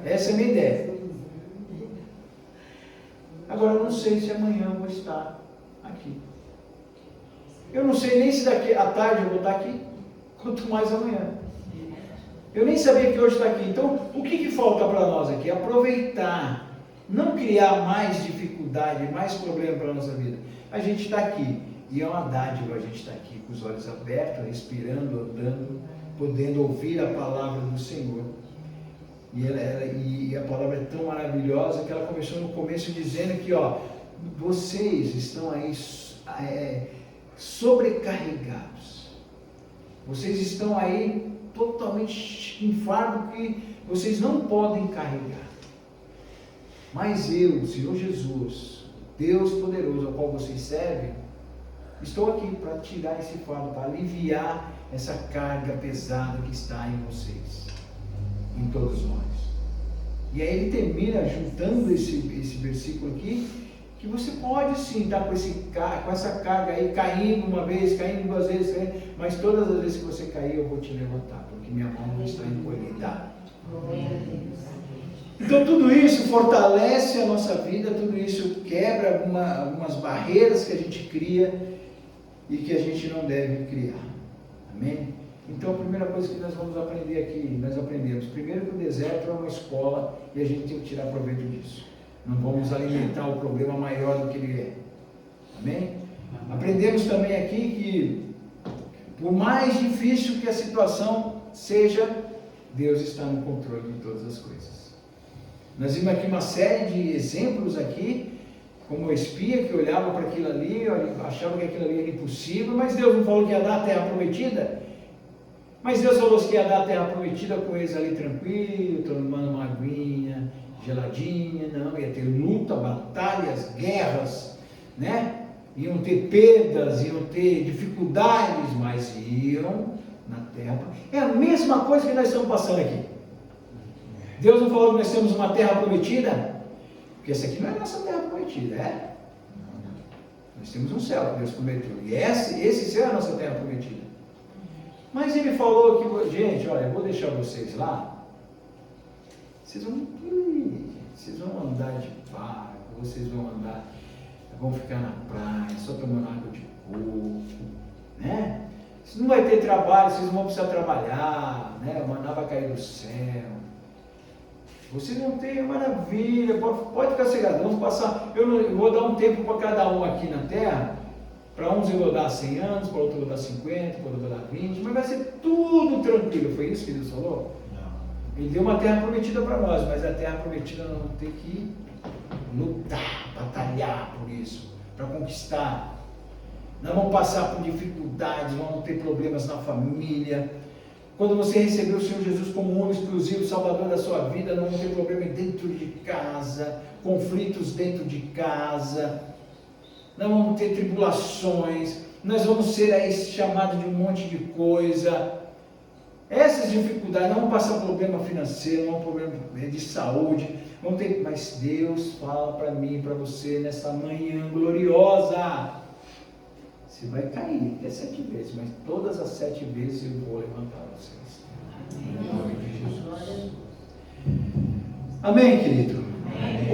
Essa é a minha ideia. Agora eu não sei se amanhã eu vou estar aqui. Eu não sei nem se daqui à tarde eu vou estar aqui, quanto mais amanhã. Eu nem sabia que hoje está aqui. Então, o que falta para nós aqui? Aproveitar, não criar mais dificuldade, mais problema para a nossa vida. A gente está aqui, e é uma dádiva a gente estar aqui com os olhos abertos, respirando, andando, podendo ouvir a palavra do Senhor. E a palavra é tão maravilhosa que ela começou no começo dizendo que, vocês estão aí sobrecarregados. Vocês estão aí totalmente em fardo que vocês não podem carregar. Mas eu, Senhor Jesus, Deus poderoso ao qual vocês servem, estou aqui para tirar esse fardo, para aliviar essa carga pesada que está em vocês, em todos nós. E aí ele termina juntando esse versículo aqui, que você pode sim estar com essa carga aí, caindo uma vez, caindo duas vezes, mas todas as vezes que você cair, eu vou te levantar, porque minha mão não está encolhida. Então tudo isso fortalece a nossa vida, tudo isso quebra algumas barreiras que a gente cria e que a gente não deve criar. Amém? Então a primeira coisa que nós vamos aprender aqui, nós aprendemos primeiro que o deserto é uma escola e a gente tem que tirar proveito disso. Não vamos alimentar o problema maior do que ele é. Amém? Aprendemos também aqui que por mais difícil que a situação seja, Deus está no controle de todas as coisas. Nós vimos aqui uma série de exemplos aqui, como o espia que olhava para aquilo ali, achava que aquilo ali era impossível, mas Deus não falou que ia dar a terra prometida. Mas Deus falou que ia dar a terra prometida com eles ali tranquilo, tomando uma aguinha geladinha. Não, ia ter luta, batalhas, guerras, né? Iam ter perdas, iam ter dificuldades, mas iam na terra. É a mesma coisa que nós estamos passando aqui. Deus não falou que nós temos uma terra prometida? Porque essa aqui não é a nossa terra prometida, é? Nós temos um céu que Deus prometeu. E esse céu é a nossa terra prometida. Mas ele falou que, gente, olha, eu vou deixar vocês lá. Vocês vão andar de barco, vocês vão ficar na praia, só tomando água de coco, né? Vocês não vai ter trabalho, vocês não vão precisar trabalhar, né? O maná vai cair do céu. Vocês vão ter maravilha, pode ficar sossegado. Vamos passar, eu vou dar um tempo para cada um aqui na terra. Para uns eu vou dar 100 anos, para outros eu vou dar 50, para outros eu vou dar 20, mas vai ser tudo tranquilo. Foi isso que Deus falou? Não. Ele deu uma terra prometida para nós, mas a terra prometida nós vamos ter que lutar, batalhar por isso, para conquistar. Nós vamos passar por dificuldades, vamos ter problemas na família. Quando você receber o Senhor Jesus como o único exclusivo Salvador da sua vida, não vão ter problema dentro de casa, conflitos dentro de casa. Nós vamos ter tribulações, nós vamos ser aí chamados de um monte de coisa. Essas dificuldades, não vamos passar problema financeiro, não vamos problema de saúde, vamos ter, mas Deus fala para mim, para você, nessa manhã gloriosa, você vai cair até 7 vezes, mas todas as 7 vezes eu vou levantar vocês. Em nome de Jesus. Amém, querido?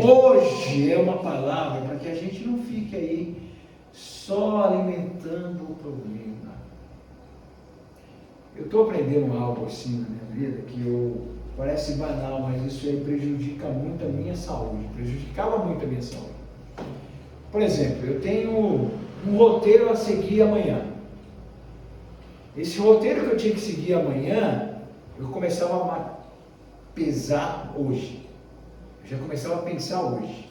Hoje é uma palavra para que a gente não fique aí só alimentando o problema. Eu estou aprendendo algo assim na minha vida que parece banal, mas isso aí prejudica muito a minha saúde, prejudicava muito a minha saúde. Por exemplo, eu tenho um roteiro a seguir amanhã. Esse roteiro que eu tinha que seguir amanhã, eu começava a pesar hoje. Já começava a pensar hoje,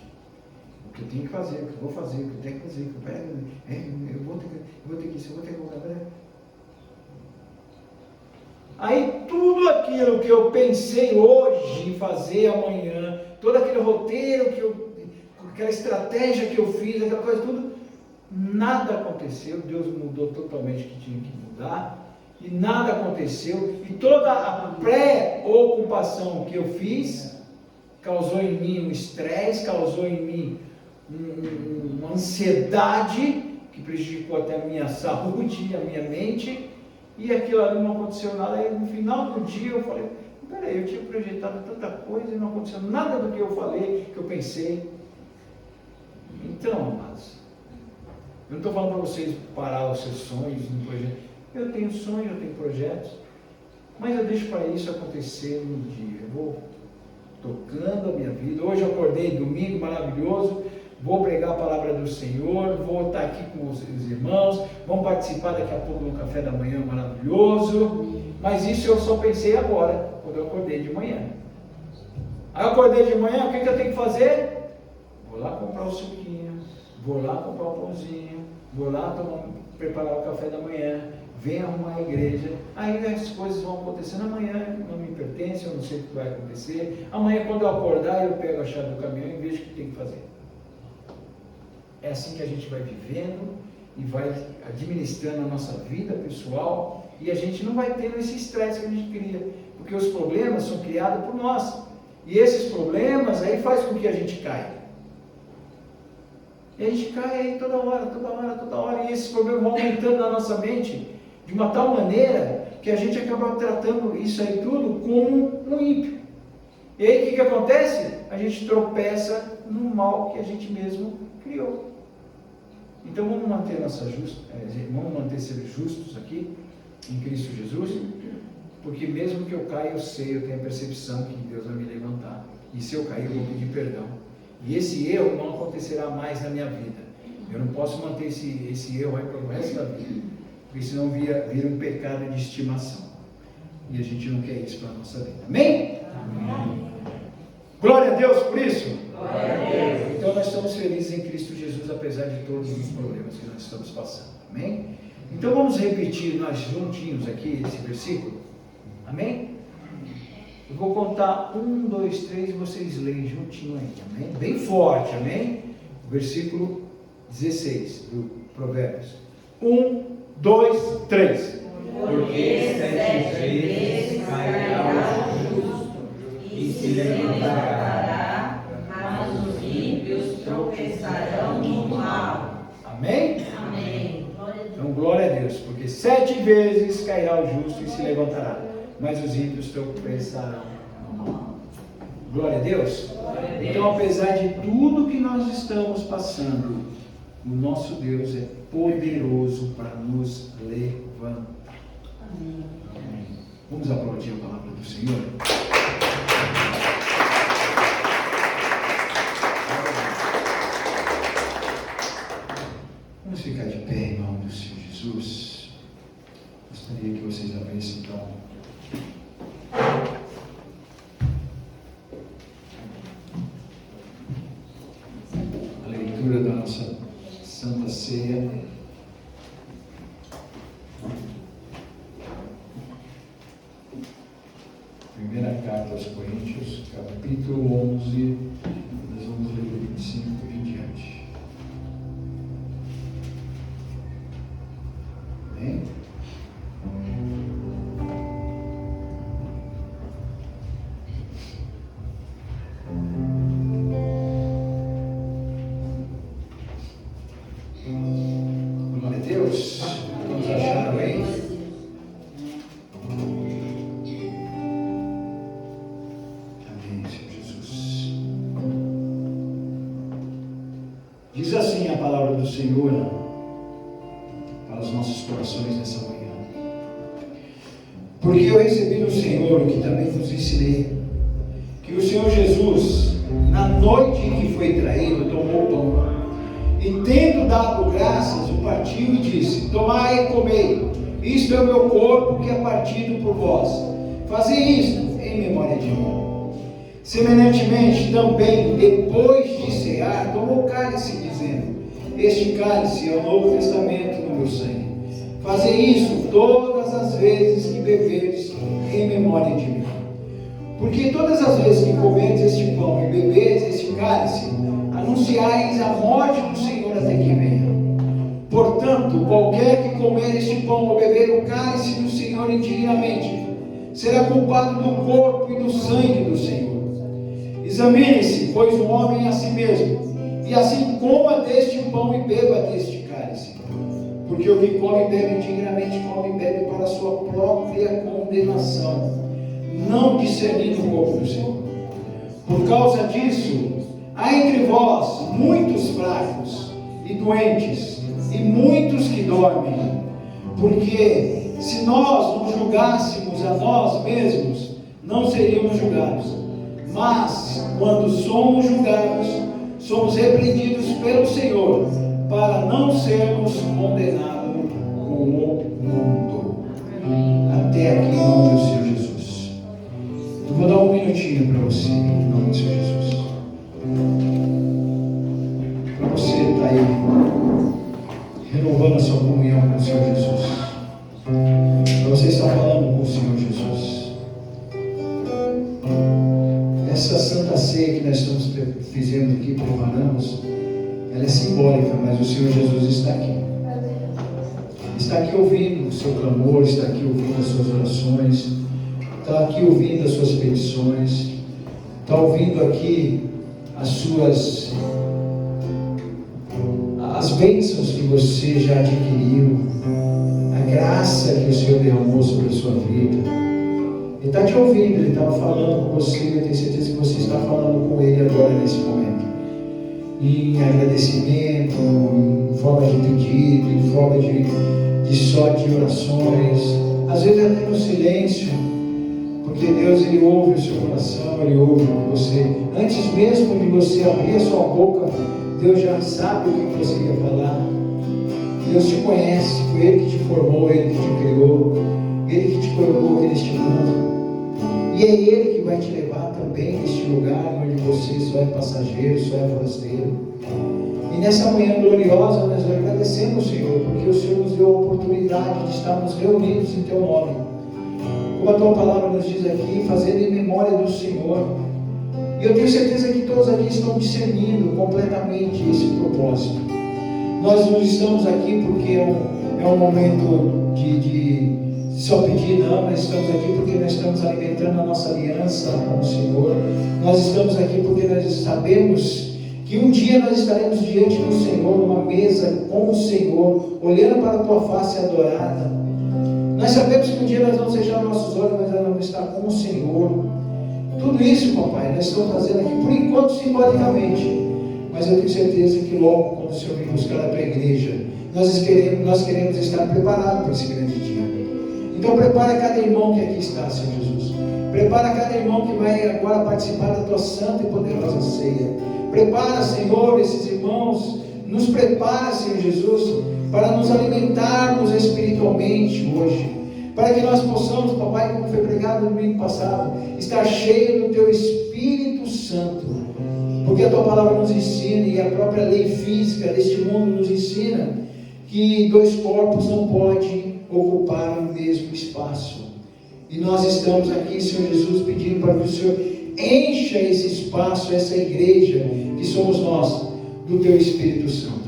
o que eu tenho que fazer, o que eu vou fazer, o que eu tenho que fazer, eu vou ter que isso, eu vou ter que voltar. Aí tudo aquilo que eu pensei hoje em fazer amanhã, todo aquele roteiro, aquela estratégia que eu fiz, aquela coisa, tudo, nada aconteceu. Deus mudou totalmente o que tinha que mudar, e nada aconteceu, e toda a pré-ocupação que eu fiz, causou em mim um estresse, causou em mim uma ansiedade que prejudicou até a minha saúde, a minha mente, e aquilo ali não aconteceu nada. Aí no final do dia eu falei, peraí, eu tinha projetado tanta coisa e não aconteceu nada do que eu falei, que eu pensei. Então, amados, eu não estou falando para vocês parar os seus sonhos no projeto. Eu tenho sonhos, eu tenho projetos, mas eu deixo para isso acontecer no dia. Eu vou tocando a minha vida. Hoje eu acordei domingo maravilhoso, vou pregar a palavra do Senhor, vou estar aqui com os irmãos, vamos participar daqui a pouco do café da manhã maravilhoso, mas isso eu só pensei agora, quando eu acordei de manhã. Aí eu acordei de manhã, o que eu tenho que fazer? Vou lá comprar o suquinho, vou lá comprar o pãozinho, vou lá preparar o café da manhã, vem arrumar a igreja, aí as coisas vão acontecendo. Amanhã não me pertence, eu não sei o que vai acontecer. Amanhã, quando eu acordar, eu pego a chave do caminhão e vejo o que tem que fazer. É assim que a gente vai vivendo e vai administrando a nossa vida pessoal, e a gente não vai tendo esse estresse que a gente cria, porque os problemas são criados por nós, e esses problemas aí faz com que a gente caia. E a gente cai aí toda hora, e esses problemas vão aumentando na nossa mente, de uma tal maneira que a gente acaba tratando isso aí tudo como um ímpio. E aí o que acontece? A gente tropeça no mal que a gente mesmo criou. Então vamos manter vamos manter ser justos aqui, em Cristo Jesus, porque mesmo que eu caia, eu tenho a percepção que Deus vai me levantar. E se eu cair, eu vou pedir perdão. E esse erro não acontecerá mais na minha vida. Eu não posso manter esse erro aí para o resto da vida, porque senão vira um pecado de estimação. E a gente não quer isso para a nossa vida. Amém? Amém. Glória a Deus por isso. Glória a Deus. Então nós estamos felizes em Cristo Jesus, apesar de todos os problemas que nós estamos passando. Amém? Então vamos repetir nós juntinhos aqui esse versículo. Amém? Eu vou contar 1, 2, 3 e vocês leem juntinho aí, amém? Bem forte, amém? Versículo 16 do Provérbios. 1, 2, 3. Porque 7 vezes cairá o justo e se levantará, mas os ímpios tropeçarão no mal. Amém? Amém. Então, glória a Deus, porque 7 vezes cairá o justo e se levantará, mas os ímpios tropeçarão no mal. Glória a Deus. Então, apesar de tudo que nós estamos passando, o nosso Deus é poderoso para nos levantar. Amém. Vamos aplaudir a palavra do Senhor? Vamos ficar de pé em nome do Senhor Jesus. Gostaria que vocês abrissem então a leitura da nossa Santa Ceia. Primeira carta aos Coríntios, capítulo 11, nós vamos ler do 25 em diante. Amém? Glória a Deus. Vamos achar aí? Amém, Senhor Jesus. Diz assim a palavra do Senhor para os nossos corações nessa manhã. Porque eu recebi do Senhor o que também vos ensinei, que o Senhor Jesus, na noite em que foi traído, tomou o pão, e tendo dado graças, o partiu e disse: tomai e comei, isto é o meu corpo que é partido por vós, fazei isto em memória de mim. Semelhantemente também, depois de cear, tomou o cálice, dizendo: este cálice é o novo testamento no meu sangue, fazei isso todas as vezes que beberes em memória de mim. Porque todas as vezes que comerdes este pão e beberes este cálice, anunciais a morte do Senhor até que venha. Portanto, qualquer que comer este pão ou beber o cálice do Senhor indignamente, será culpado do corpo e do sangue do Senhor. Examine-se, pois, o homem a si mesmo, e assim coma deste pão e beba deste cálice. Porque o que come e bebe indignamente, come e bebe para a sua própria condenação, não discernindo o corpo do Senhor. Por causa disso, há entre vós muitos fracos e doentes, e muitos que dormem. Porque se nós não julgássemos a nós mesmos, não seríamos julgados. Mas, quando somos julgados, somos repreendidos pelo Senhor, para não sermos condenados com o mundo. Até aqui, em nome do Senhor Jesus. Eu vou dar um minutinho para você, em nome do Senhor Jesus. Para você estar aí, renovando a sua comunhão com o Senhor Jesus. Para você estar falando com o Senhor Jesus. Essa Santa Ceia que nós fizemos aqui, preparamos, ela é simbólica, mas o Senhor Jesus está aqui. Está aqui ouvindo o seu clamor, está aqui ouvindo as suas orações, está aqui ouvindo as suas petições, está ouvindo aqui as bênçãos que você já adquiriu, a graça que o Senhor derramou sobre a sua vida. Ele está te ouvindo, Ele estava falando com você, eu tenho certeza que você está falando com Ele agora nesse momento. Em agradecimento, em forma de pedido, em forma de só de orações, às vezes até no silêncio, porque Deus, Ele ouve o seu coração, Ele ouve você. Antes mesmo de você abrir a sua boca, Deus já sabe o que você quer falar. Deus te conhece, foi Ele que te formou, Ele que te criou, Ele que te colocou aqui neste mundo. E é Ele que vai te levar também neste lugar onde você só é passageiro, só é forasteiro. E nessa manhã gloriosa nós agradecemos, Senhor, porque o Senhor nos deu a oportunidade de estarmos reunidos em Teu nome. como a tua palavra nos diz aqui, fazendo em memória do Senhor. E eu tenho certeza que todos aqui estão discernindo completamente esse propósito. Nós não estamos aqui porque é um momento de só pedir, não. Nós estamos aqui porque nós estamos alimentando a nossa aliança com o Senhor. Nós estamos aqui porque nós sabemos que um dia nós estaremos diante do Senhor, numa mesa com o Senhor, olhando para a tua face adorada. Nós sabemos que um dia nós vamos fechar nossos olhos, mas nós vamos estar com o Senhor. Tudo isso, papai, nós estamos fazendo aqui, por enquanto, simbolicamente. Mas eu tenho certeza que logo, quando o Senhor vir buscar a tua igreja, nós queremos estar preparados para esse grande dia. Então prepara cada irmão que aqui está, Senhor Jesus. Prepara cada irmão que vai agora participar da tua santa e poderosa ceia. Prepara, Senhor, esses irmãos. Nos prepara, Senhor Jesus, para nos alimentarmos espiritualmente hoje. Para que nós possamos, papai, como foi pregado no domingo passado, estar cheio do teu Espírito Santo. Porque a tua palavra nos ensina, e a própria lei física deste mundo nos ensina, que dois corpos não podem ocupar o mesmo espaço. E nós estamos aqui, Senhor Jesus, pedindo para que o Senhor encha esse espaço, essa igreja, que somos nós, do teu Espírito Santo.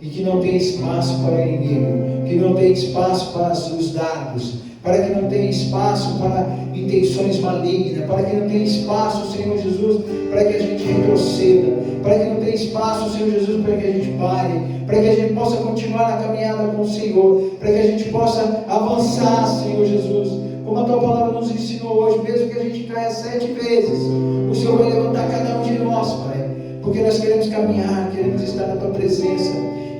E que não tenha espaço para o inimigo, que não tenha espaço para os dardos, para que não tenha espaço para intenções malignas, para que não tenha espaço, Senhor Jesus, para que a gente retroceda, para que não tenha espaço, Senhor Jesus, para que a gente pare, para que a gente possa continuar na caminhada com o Senhor, para que a gente possa avançar, Senhor Jesus, como a tua palavra nos ensinou hoje. Mesmo que a gente caia 7 vezes, o Senhor vai levantar cada um de nós, Pai, porque nós queremos caminhar, queremos estar na tua presença,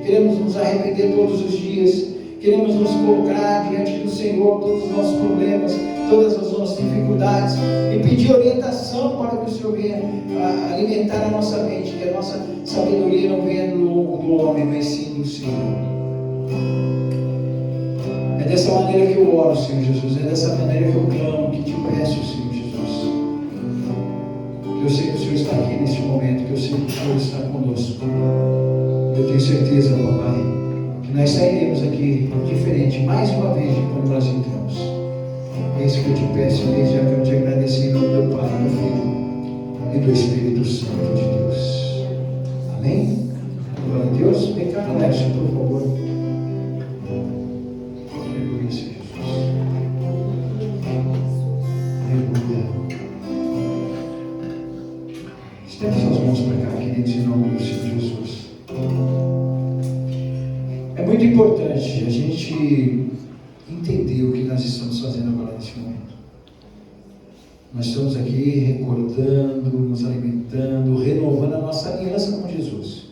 queremos nos arrepender todos os dias, queremos nos colocar diante do Senhor todos os nossos problemas, todas as nossas dificuldades, e pedir orientação para que o Senhor venha alimentar a nossa mente, que a nossa sabedoria não venha do homem, mas sim do Senhor. É dessa maneira que eu oro, Senhor Jesus, é dessa maneira que eu clamo, que te peço, Senhor Jesus. Que eu sei que o Senhor está aqui neste momento, que eu sei que o Senhor está conosco. Eu tenho certeza, papai, que nós sairemos aqui diferente, mais uma vez, de como nós entramos. É isso que eu te peço, desde já que eu te agradeci em nome do Pai, do Filho e do Espírito Santo de Deus. Amém? Glória a Deus. Vem cá, Alexandre, por favor. Aleluia, Senhor Jesus. Aleluia. Estende suas mãos para cá, queridos, em nome do Senhor Jesus. É muito importante a gente entender o que nós estamos fazendo agora nesse momento. Nós estamos aqui recordando, nos alimentando, renovando a nossa aliança com Jesus.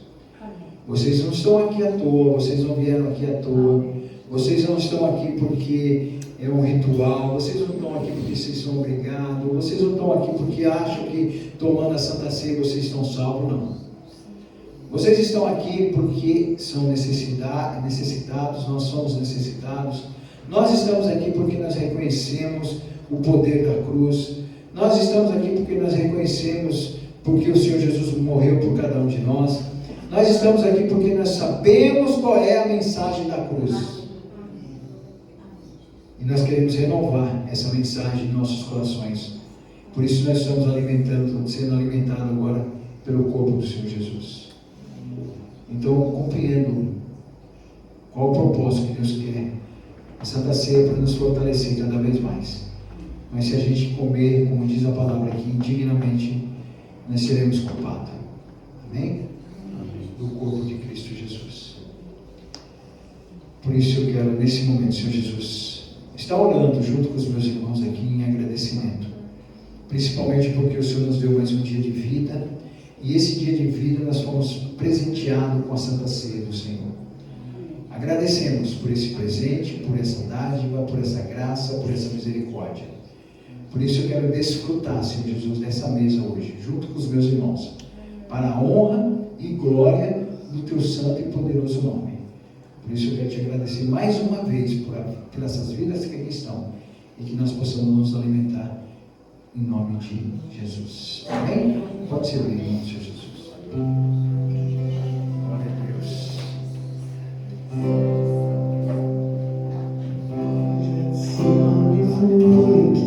Vocês não estão aqui à toa, vocês não vieram aqui à toa, vocês não estão aqui porque é um ritual, vocês não estão aqui porque vocês são obrigados, vocês não estão aqui porque acham que tomando a Santa Ceia vocês estão salvos, não. Vocês estão aqui porque são necessitados, nós somos necessitados. Nós estamos aqui porque nós reconhecemos o poder da cruz. Nós estamos aqui porque nós reconhecemos porque o Senhor Jesus morreu por cada um de nós. Nós estamos aqui porque nós sabemos qual é a mensagem da cruz. E nós queremos renovar essa mensagem em nossos corações. Por isso nós estamos sendo alimentados agora pelo corpo do Senhor Jesus. Então, compreendo qual o propósito que Deus quer. A Santa Ceia para nos fortalecer cada vez mais. Mas se a gente comer, como diz a palavra aqui, indignamente, nós seremos culpados. Amém? Do corpo de Cristo Jesus. Por isso eu quero, nesse momento, Senhor Jesus, estar orando junto com os meus irmãos aqui em agradecimento. Principalmente porque o Senhor nos deu mais um dia de vida. E esse dia de vida nós fomos presenteados com a Santa Ceia do Senhor. Agradecemos por esse presente, por essa dádiva, por essa graça, por essa misericórdia. Por isso eu quero desfrutar, Senhor Jesus, dessa mesa hoje, junto com os meus irmãos, para a honra e glória do teu santo e poderoso nome. Por isso eu quero te agradecer mais uma vez por essas vidas que aqui estão e que nós possamos nos alimentar em nome de Jesus. Amém? Pode ser em nome de Jesus. Glória a Deus. Se não me foi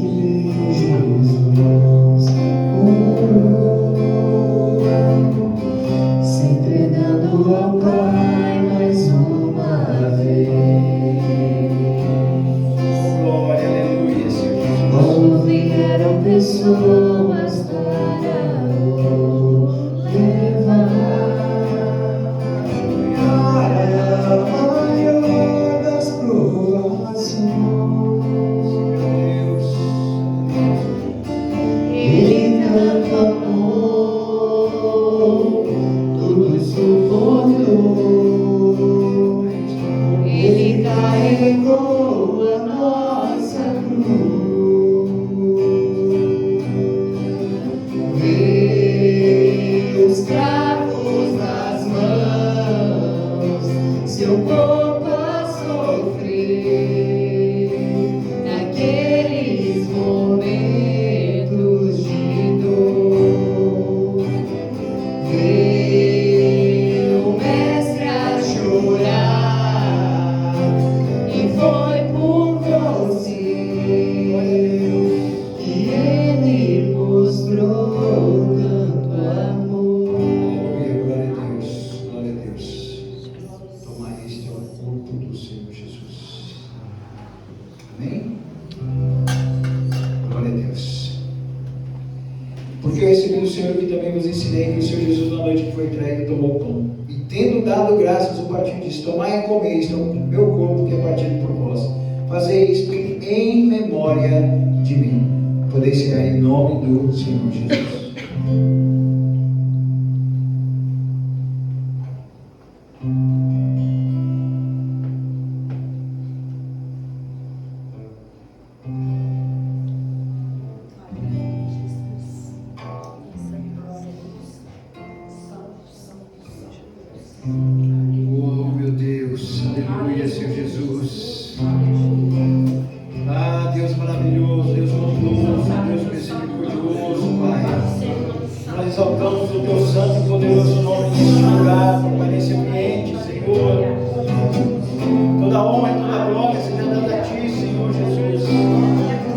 seu corpo a sofrer naqueles momentos de dor. Veio o mestre a chorar e foi por você que ele mostrou tanto amor. Aleluia, glória a Deus, glória a Deus. Toma, este é o corpo do Senhor Jesus. Amém? Glória a Deus. Porque eu recebi do Senhor que também vos ensinei que o Senhor Jesus, na noite que foi traído, tomou o pão. E tendo dado graças, o partiu e disse: tomai e comei, isto é o meu corpo que é partido por vós. Fazei isto em memória de mim. Podeis cear em nome do Senhor Jesus. Oh, meu Deus, aleluia, Senhor Jesus. Ah, Deus maravilhoso, Deus bondoso, Deus misericordioso, Pai. Nós exaltamos o Teu santo e poderoso nome neste lugar, Pai, nesse ambiente, Senhor. Toda honra e toda glória seja dada a Ti, Senhor Jesus.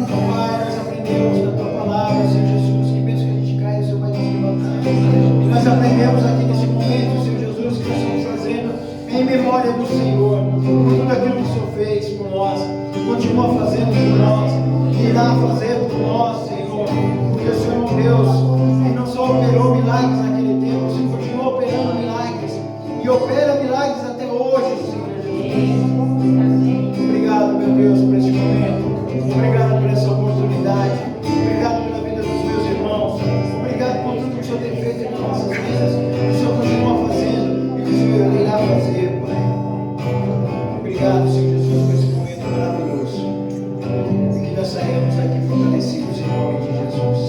Pai, nós aprendemos na Tua palavra, Senhor Jesus, que mesmo que a gente caia, o Senhor vai nos levantar. E nós aprendemos aqui nesse momento, Senhor Jesus, que nós estamos fazendo em memória do Senhor, por tudo aquilo que o Senhor fez por nós, continua fazendo por nós, e irá fazer por nós, Senhor, porque o Senhor é um Deus que não só operou milagres naquele tempo, o Senhor continua operando milagres, e opera milagres até hoje, Senhor Jesus. Obrigado, meu Deus, por esse momento, obrigado por essa oportunidade, obrigado pela vida dos meus irmãos, obrigado por tudo que o Senhor tem feito em nossas vidas, que o Senhor continua fazendo e que o Senhor irá fazer, Pai. Obrigado, Senhor Jesus, por esse momento maravilhoso. E que nós saímos aqui fortalecidos em nome de Jesus.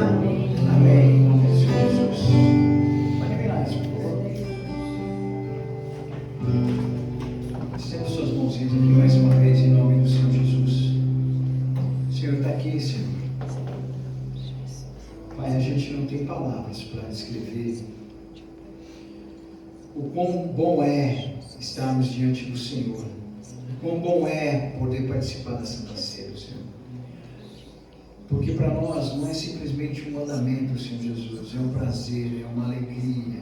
Amém. Amém. Em nome do Senhor Jesus. Pode vir lá, por favor. Estenda suas mãozinhas aqui mais uma vez em nome do Senhor Jesus. O Senhor está aqui, Senhor. Pai, a gente não tem palavras para descrever o quão bom é estarmos diante do Senhor. O quão bom é poder participar da Santa Ceia, Senhor. Porque para nós não é simplesmente um mandamento, Senhor Jesus, é um prazer, é uma alegria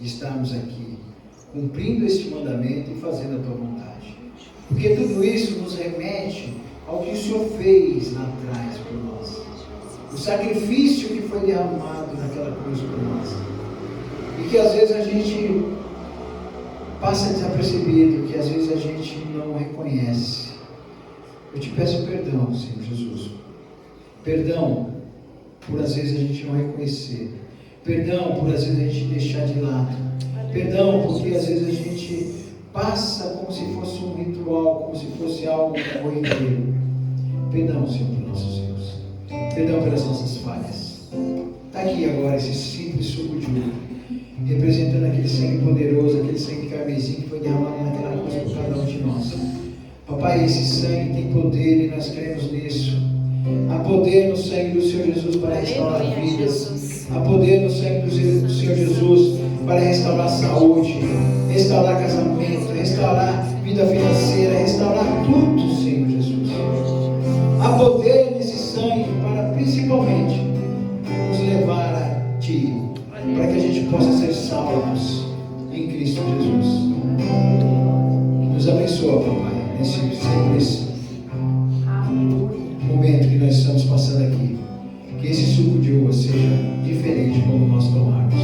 de estarmos aqui, cumprindo este mandamento e fazendo a Tua vontade. Porque tudo isso nos remete ao que o Senhor fez lá atrás por nós. O sacrifício que foi derramado naquela cruz por nós. E que às vezes a gente passa desapercebido, que às vezes a gente não reconhece. Eu te peço perdão, Senhor Jesus. Perdão por às vezes a gente não reconhecer. Perdão por às vezes a gente deixar de lado. Perdão porque às vezes a gente passa como se fosse um ritual, como se fosse algo corriqueiro. Perdão, Senhor, por nossos erros. Perdão pelas nossas falhas. Está aqui agora esse simples suco de uva, representando aquele sangue poderoso, aquele sangue carmesim que foi derramado naquela cruz por cada um de nós. Papai, esse sangue tem poder e nós cremos nisso. Há poder no sangue do Senhor Jesus para restaurar vidas. Há poder no sangue do Senhor Jesus para restaurar saúde, restaurar casamento, restaurar vida financeira, restaurar tudo, Senhor Jesus. Há poder nesse sangue para principalmente nos levar a Ti, para que a gente possa ser salvos em Cristo Jesus. Nos abençoa, Papai, nesse momento que nós estamos passando aqui. Que esse suco de uva seja diferente quando nós tomarmos.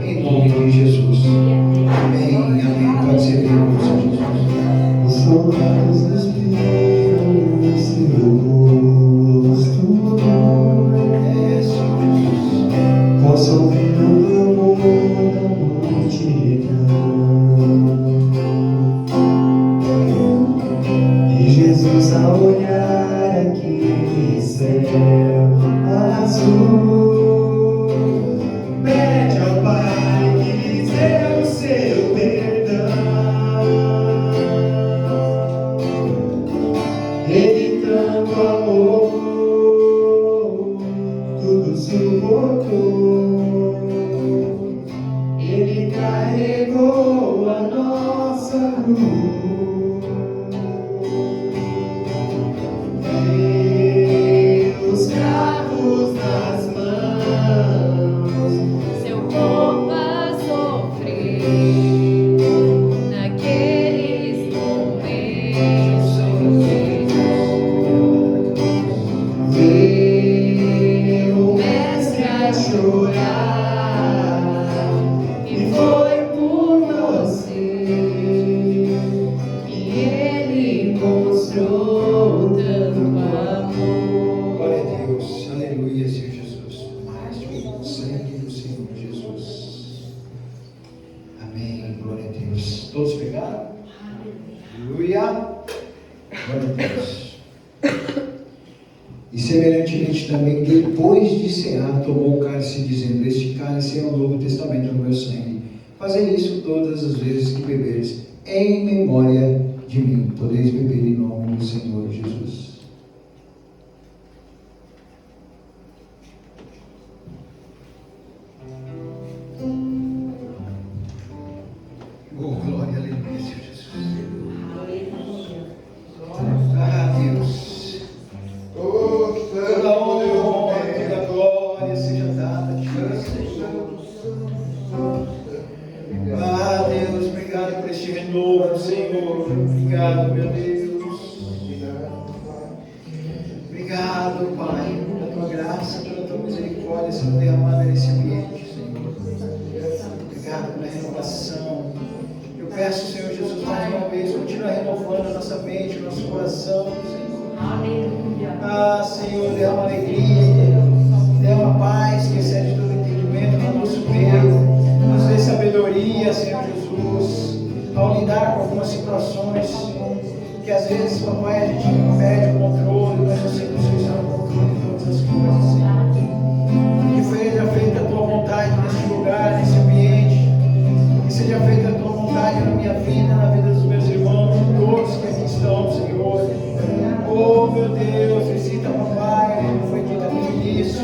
Em nome de Jesus. Amém, amém. Pode ser bem-vindo, Senhor Jesus. Os soldados respiram o seu rosto. Senhor Jesus. Posso ouvir o clamor da multidão. E Jesus, ao olhar aquele céu azul, pede ao Pai que lhes dê o seu perdão. Os cravos nas mãos, seu corpo a sofrer, naqueles momentos, veio o mestre a chorar, e foi por você que ele mostrou tanto amor. Glória a Deus, aleluia, Senhor Jesus. Mais de um sangue do Senhor Jesus. Amém, glória a Deus. Todos pegaram? Aleluia. Glória a Deus. E semelhantemente também, depois de cear, tomou o cálice, dizendo: este cálice é o novo testamento no meu sangue. Fazei isso todas as vezes que beberes, em memória de mim. Podeis beber em nome do Senhor Jesus. Oh, glória, aleluia, Senhor Jesus. Ah, Deus. Toda honra, toda glória seja dada a Ti. Ah, Deus, obrigado por este renovo, Senhor. Obrigado, meu Deus. Obrigado, Pai, pela Tua graça, pela Tua misericórdia sendo derramada nesse ambiente, Senhor. Obrigado pela renovação. Eu peço, Senhor Jesus, mais uma vez, continua renovando a nossa mente, o nosso coração, Senhor. Ah, Senhor, derrama alegria, derrama paz que excede todo entendimento no nosso meio. Nos dê sabedoria, Senhor Jesus, ao lidar com algumas situações que às vezes, papai, a gente perde o controle, mas eu sei que o Senhor está no controle de todas as coisas, Senhor. Que seja feita a Tua vontade neste lugar, nesse ambiente. Que seja feita a Tua vontade na minha vida, na vida dos meus irmãos, de todos que aqui estão, Senhor. Oh, meu Deus, visita, papai, como foi dito aqui no início.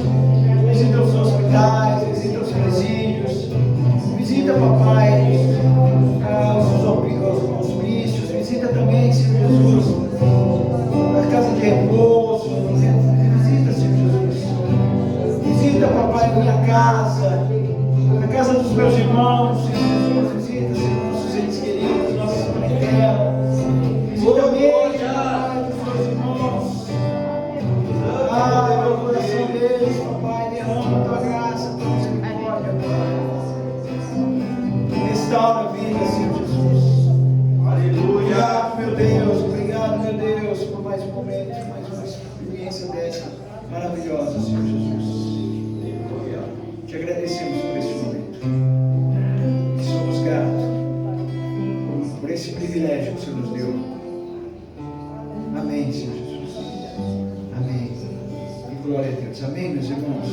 Visita os hospitais, visita os presídios. Visita, papai, os hospícios. Visita também, Senhor Jesus, a casa de repouso. Visita, Senhor Jesus. Visita, papai, minha casa, a casa dos meus irmãos, Senhor Jesus. Visita, Senhor, nossos entes queridos, nossa parentela. Visita mesmo, papai, dos meus irmãos. Ah, meu coração deles, papai, derrama a Tua graça, a Tua misericórdia, Pai. Restaura a vida, Senhor Jesus. Aleluia, meu Deus, obrigado, meu Deus, por mais um momento, mais uma experiência dessa maravilhosa, Senhor Jesus. Te agradecemos por este momento. E somos gratos por esse privilégio que o Senhor nos deu. Amém, Senhor Jesus. Amém. E glória a Deus. Amém, meus irmãos?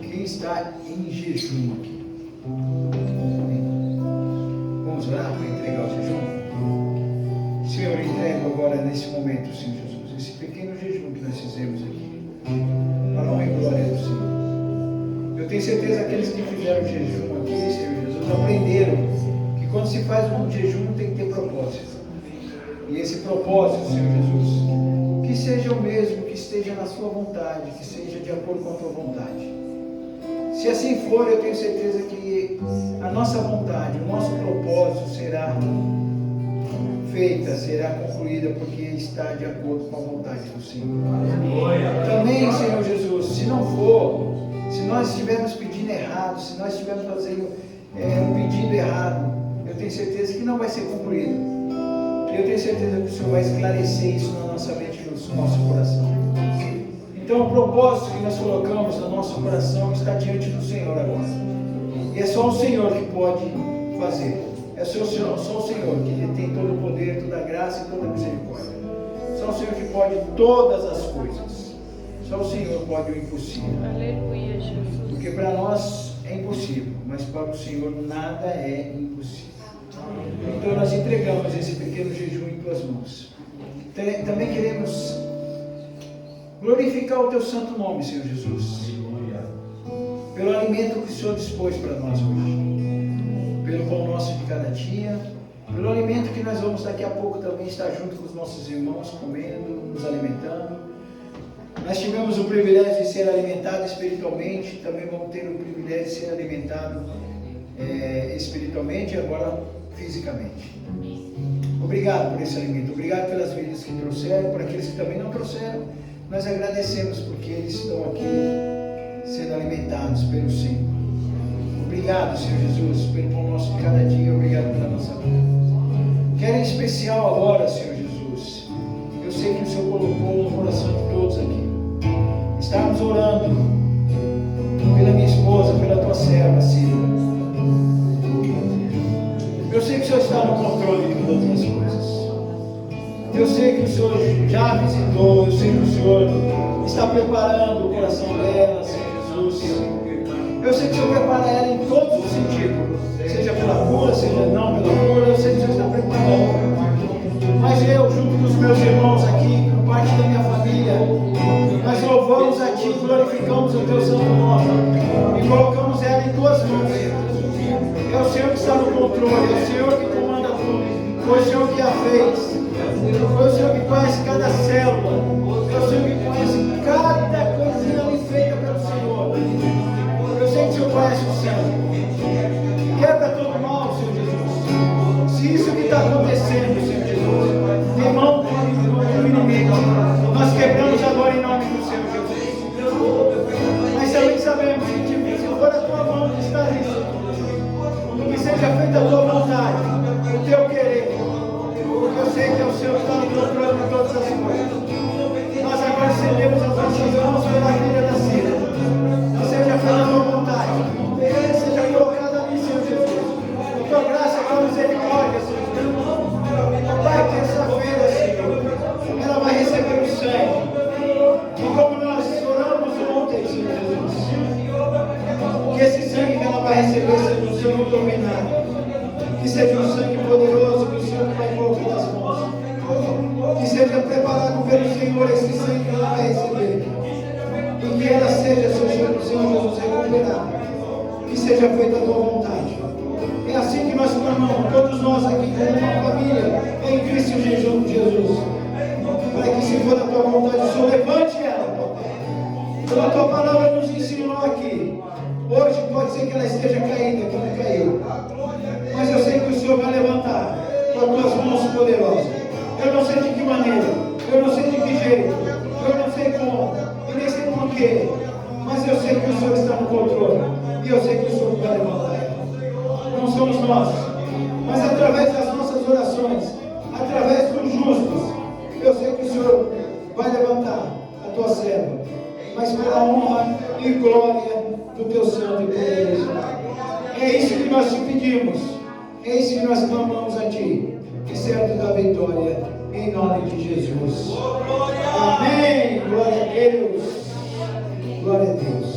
Quem está em jejum aqui? Vamos orar para entregar o jejum? Senhor, eu entrego agora nesse momento, Senhor Jesus, esse pequeno jejum que nós fizemos aqui, para a honra e glória do Senhor. Eu tenho certeza que aqueles que fizeram jejum aqui, Senhor Jesus, aprenderam que quando se faz um jejum tem que ter propósito. E esse propósito, Senhor Jesus, que seja o mesmo, que esteja na sua vontade, que seja de acordo com a tua vontade. Se assim for, eu tenho certeza que a nossa vontade, o nosso propósito será feita, será concluída, porque está de acordo com a vontade do Senhor. Também, Senhor Jesus, se não for, se nós estivermos pedindo errado, se nós estivermos fazendo um pedido errado, eu tenho certeza que não vai ser concluído. Eu tenho certeza que o Senhor vai esclarecer isso na nossa mente e no nosso coração. Então, o propósito que nós colocamos no nosso coração está diante do Senhor agora. E é só o Senhor que pode fazer. É só o Senhor que tem todo o poder, toda a graça e toda a misericórdia. Só o Senhor que pode todas as coisas. Só o Senhor pode o impossível. Aleluia, Jesus. Porque para nós é impossível, mas para o Senhor nada é impossível. Então nós entregamos esse pequeno jejum em tuas mãos. Também queremos glorificar o teu santo nome, Senhor Jesus, pelo alimento que o Senhor dispôs para nós hoje, pelo qual nós cada dia, pelo alimento que nós vamos daqui a pouco também estar junto com os nossos irmãos, comendo, nos alimentando. Nós tivemos o privilégio de ser alimentado espiritualmente, também vamos ter o privilégio de ser alimentado espiritualmente e agora fisicamente. Obrigado por esse alimento, obrigado pelas vidas que trouxeram, por aqueles que também não trouxeram. Nós agradecemos porque eles estão aqui sendo alimentados pelo Senhor. Obrigado, Senhor Jesus, pelo pão nosso de cada dia, obrigado pela nossa vida. Quero em especial agora, Senhor Jesus, eu sei que o Senhor colocou no coração de todos aqui. Estamos orando pela minha esposa, pela tua serva, Cida. Eu sei que o Senhor está no controle de todas as coisas. Eu sei que o Senhor já visitou, eu sei que o Senhor está preparando o coração dela, Senhor Jesus. Eu sei que o Senhor prepara ela em todos os sentidos, seja pela cura, seja não pela cura, eu sei que o Senhor está preparando. Mas eu, junto com os meus irmãos aqui, com parte da minha família, nós louvamos a Ti, glorificamos o Teu santo nome e colocamos ela em Tuas mãos. É o Senhor que está no controle, é o Senhor que comanda tudo, foi o Senhor que a fez. Foi o Senhor que conhece cada célula, foi o Senhor que conhece cada coisinha ali feita pelo Senhor. Eu sei que o Senhor conhece o céu. Quebra todo mal, Senhor Jesus. Se isso que está acontecendo, Senhor Jesus, tem mão do inimigo, nós quebramos agora em nome do Senhor Jesus. Mas também sabemos que se for a tua mão que está nisso, que seja feita a tua vontade, o teu querer. Eu sei que é o Senhor que está no controle de todas as coisas. Nós agora estendemos as nossas mãos pela vida da Cida. Que seja feita a tua vontade. Seja colocada ali, Senhor Jesus. A tua graça, a tua misericórdia, Senhor Jesus. Pai, terça-feira, Senhor, ela vai receber o sangue. E como nós oramos ontem, Senhor Jesus, que esse sangue que ela vai receber, Senhor, o Senhor não dominar. Que seja um sangue poderoso que o Senhor vai colocar nas mãos. Que seja preparado pelo Senhor esse sangue que ela vai receber. E que ela seja, Senhor Jesus, recuperada. Que seja feita a tua vontade. É assim que nós clamamos, todos nós aqui, como uma família, em Cristo Jesus. Para que, se for a tua vontade, o Senhor levante ela. Como a tua palavra nos ensinou aqui. Hoje pode ser que ela esteja caída, como caiu. Mas eu sei que o Senhor vai levantar com as tuas mãos poderosas. Eu não sei de que maneira, eu não sei de que jeito, eu não sei como, e nem sei porquê, mas eu sei que o Senhor está no controle, e eu sei que o Senhor vai levantar ela. Não somos nós, mas através das nossas orações, através dos justos, eu sei que o Senhor vai levantar a tua serva, mas pela honra e glória do teu santo e poderoso nome. É isso que nós te pedimos. É isso que nós clamamos a Ti, que certo da vitória, em nome de Jesus. Amém. Glória a Deus. Glória a Deus.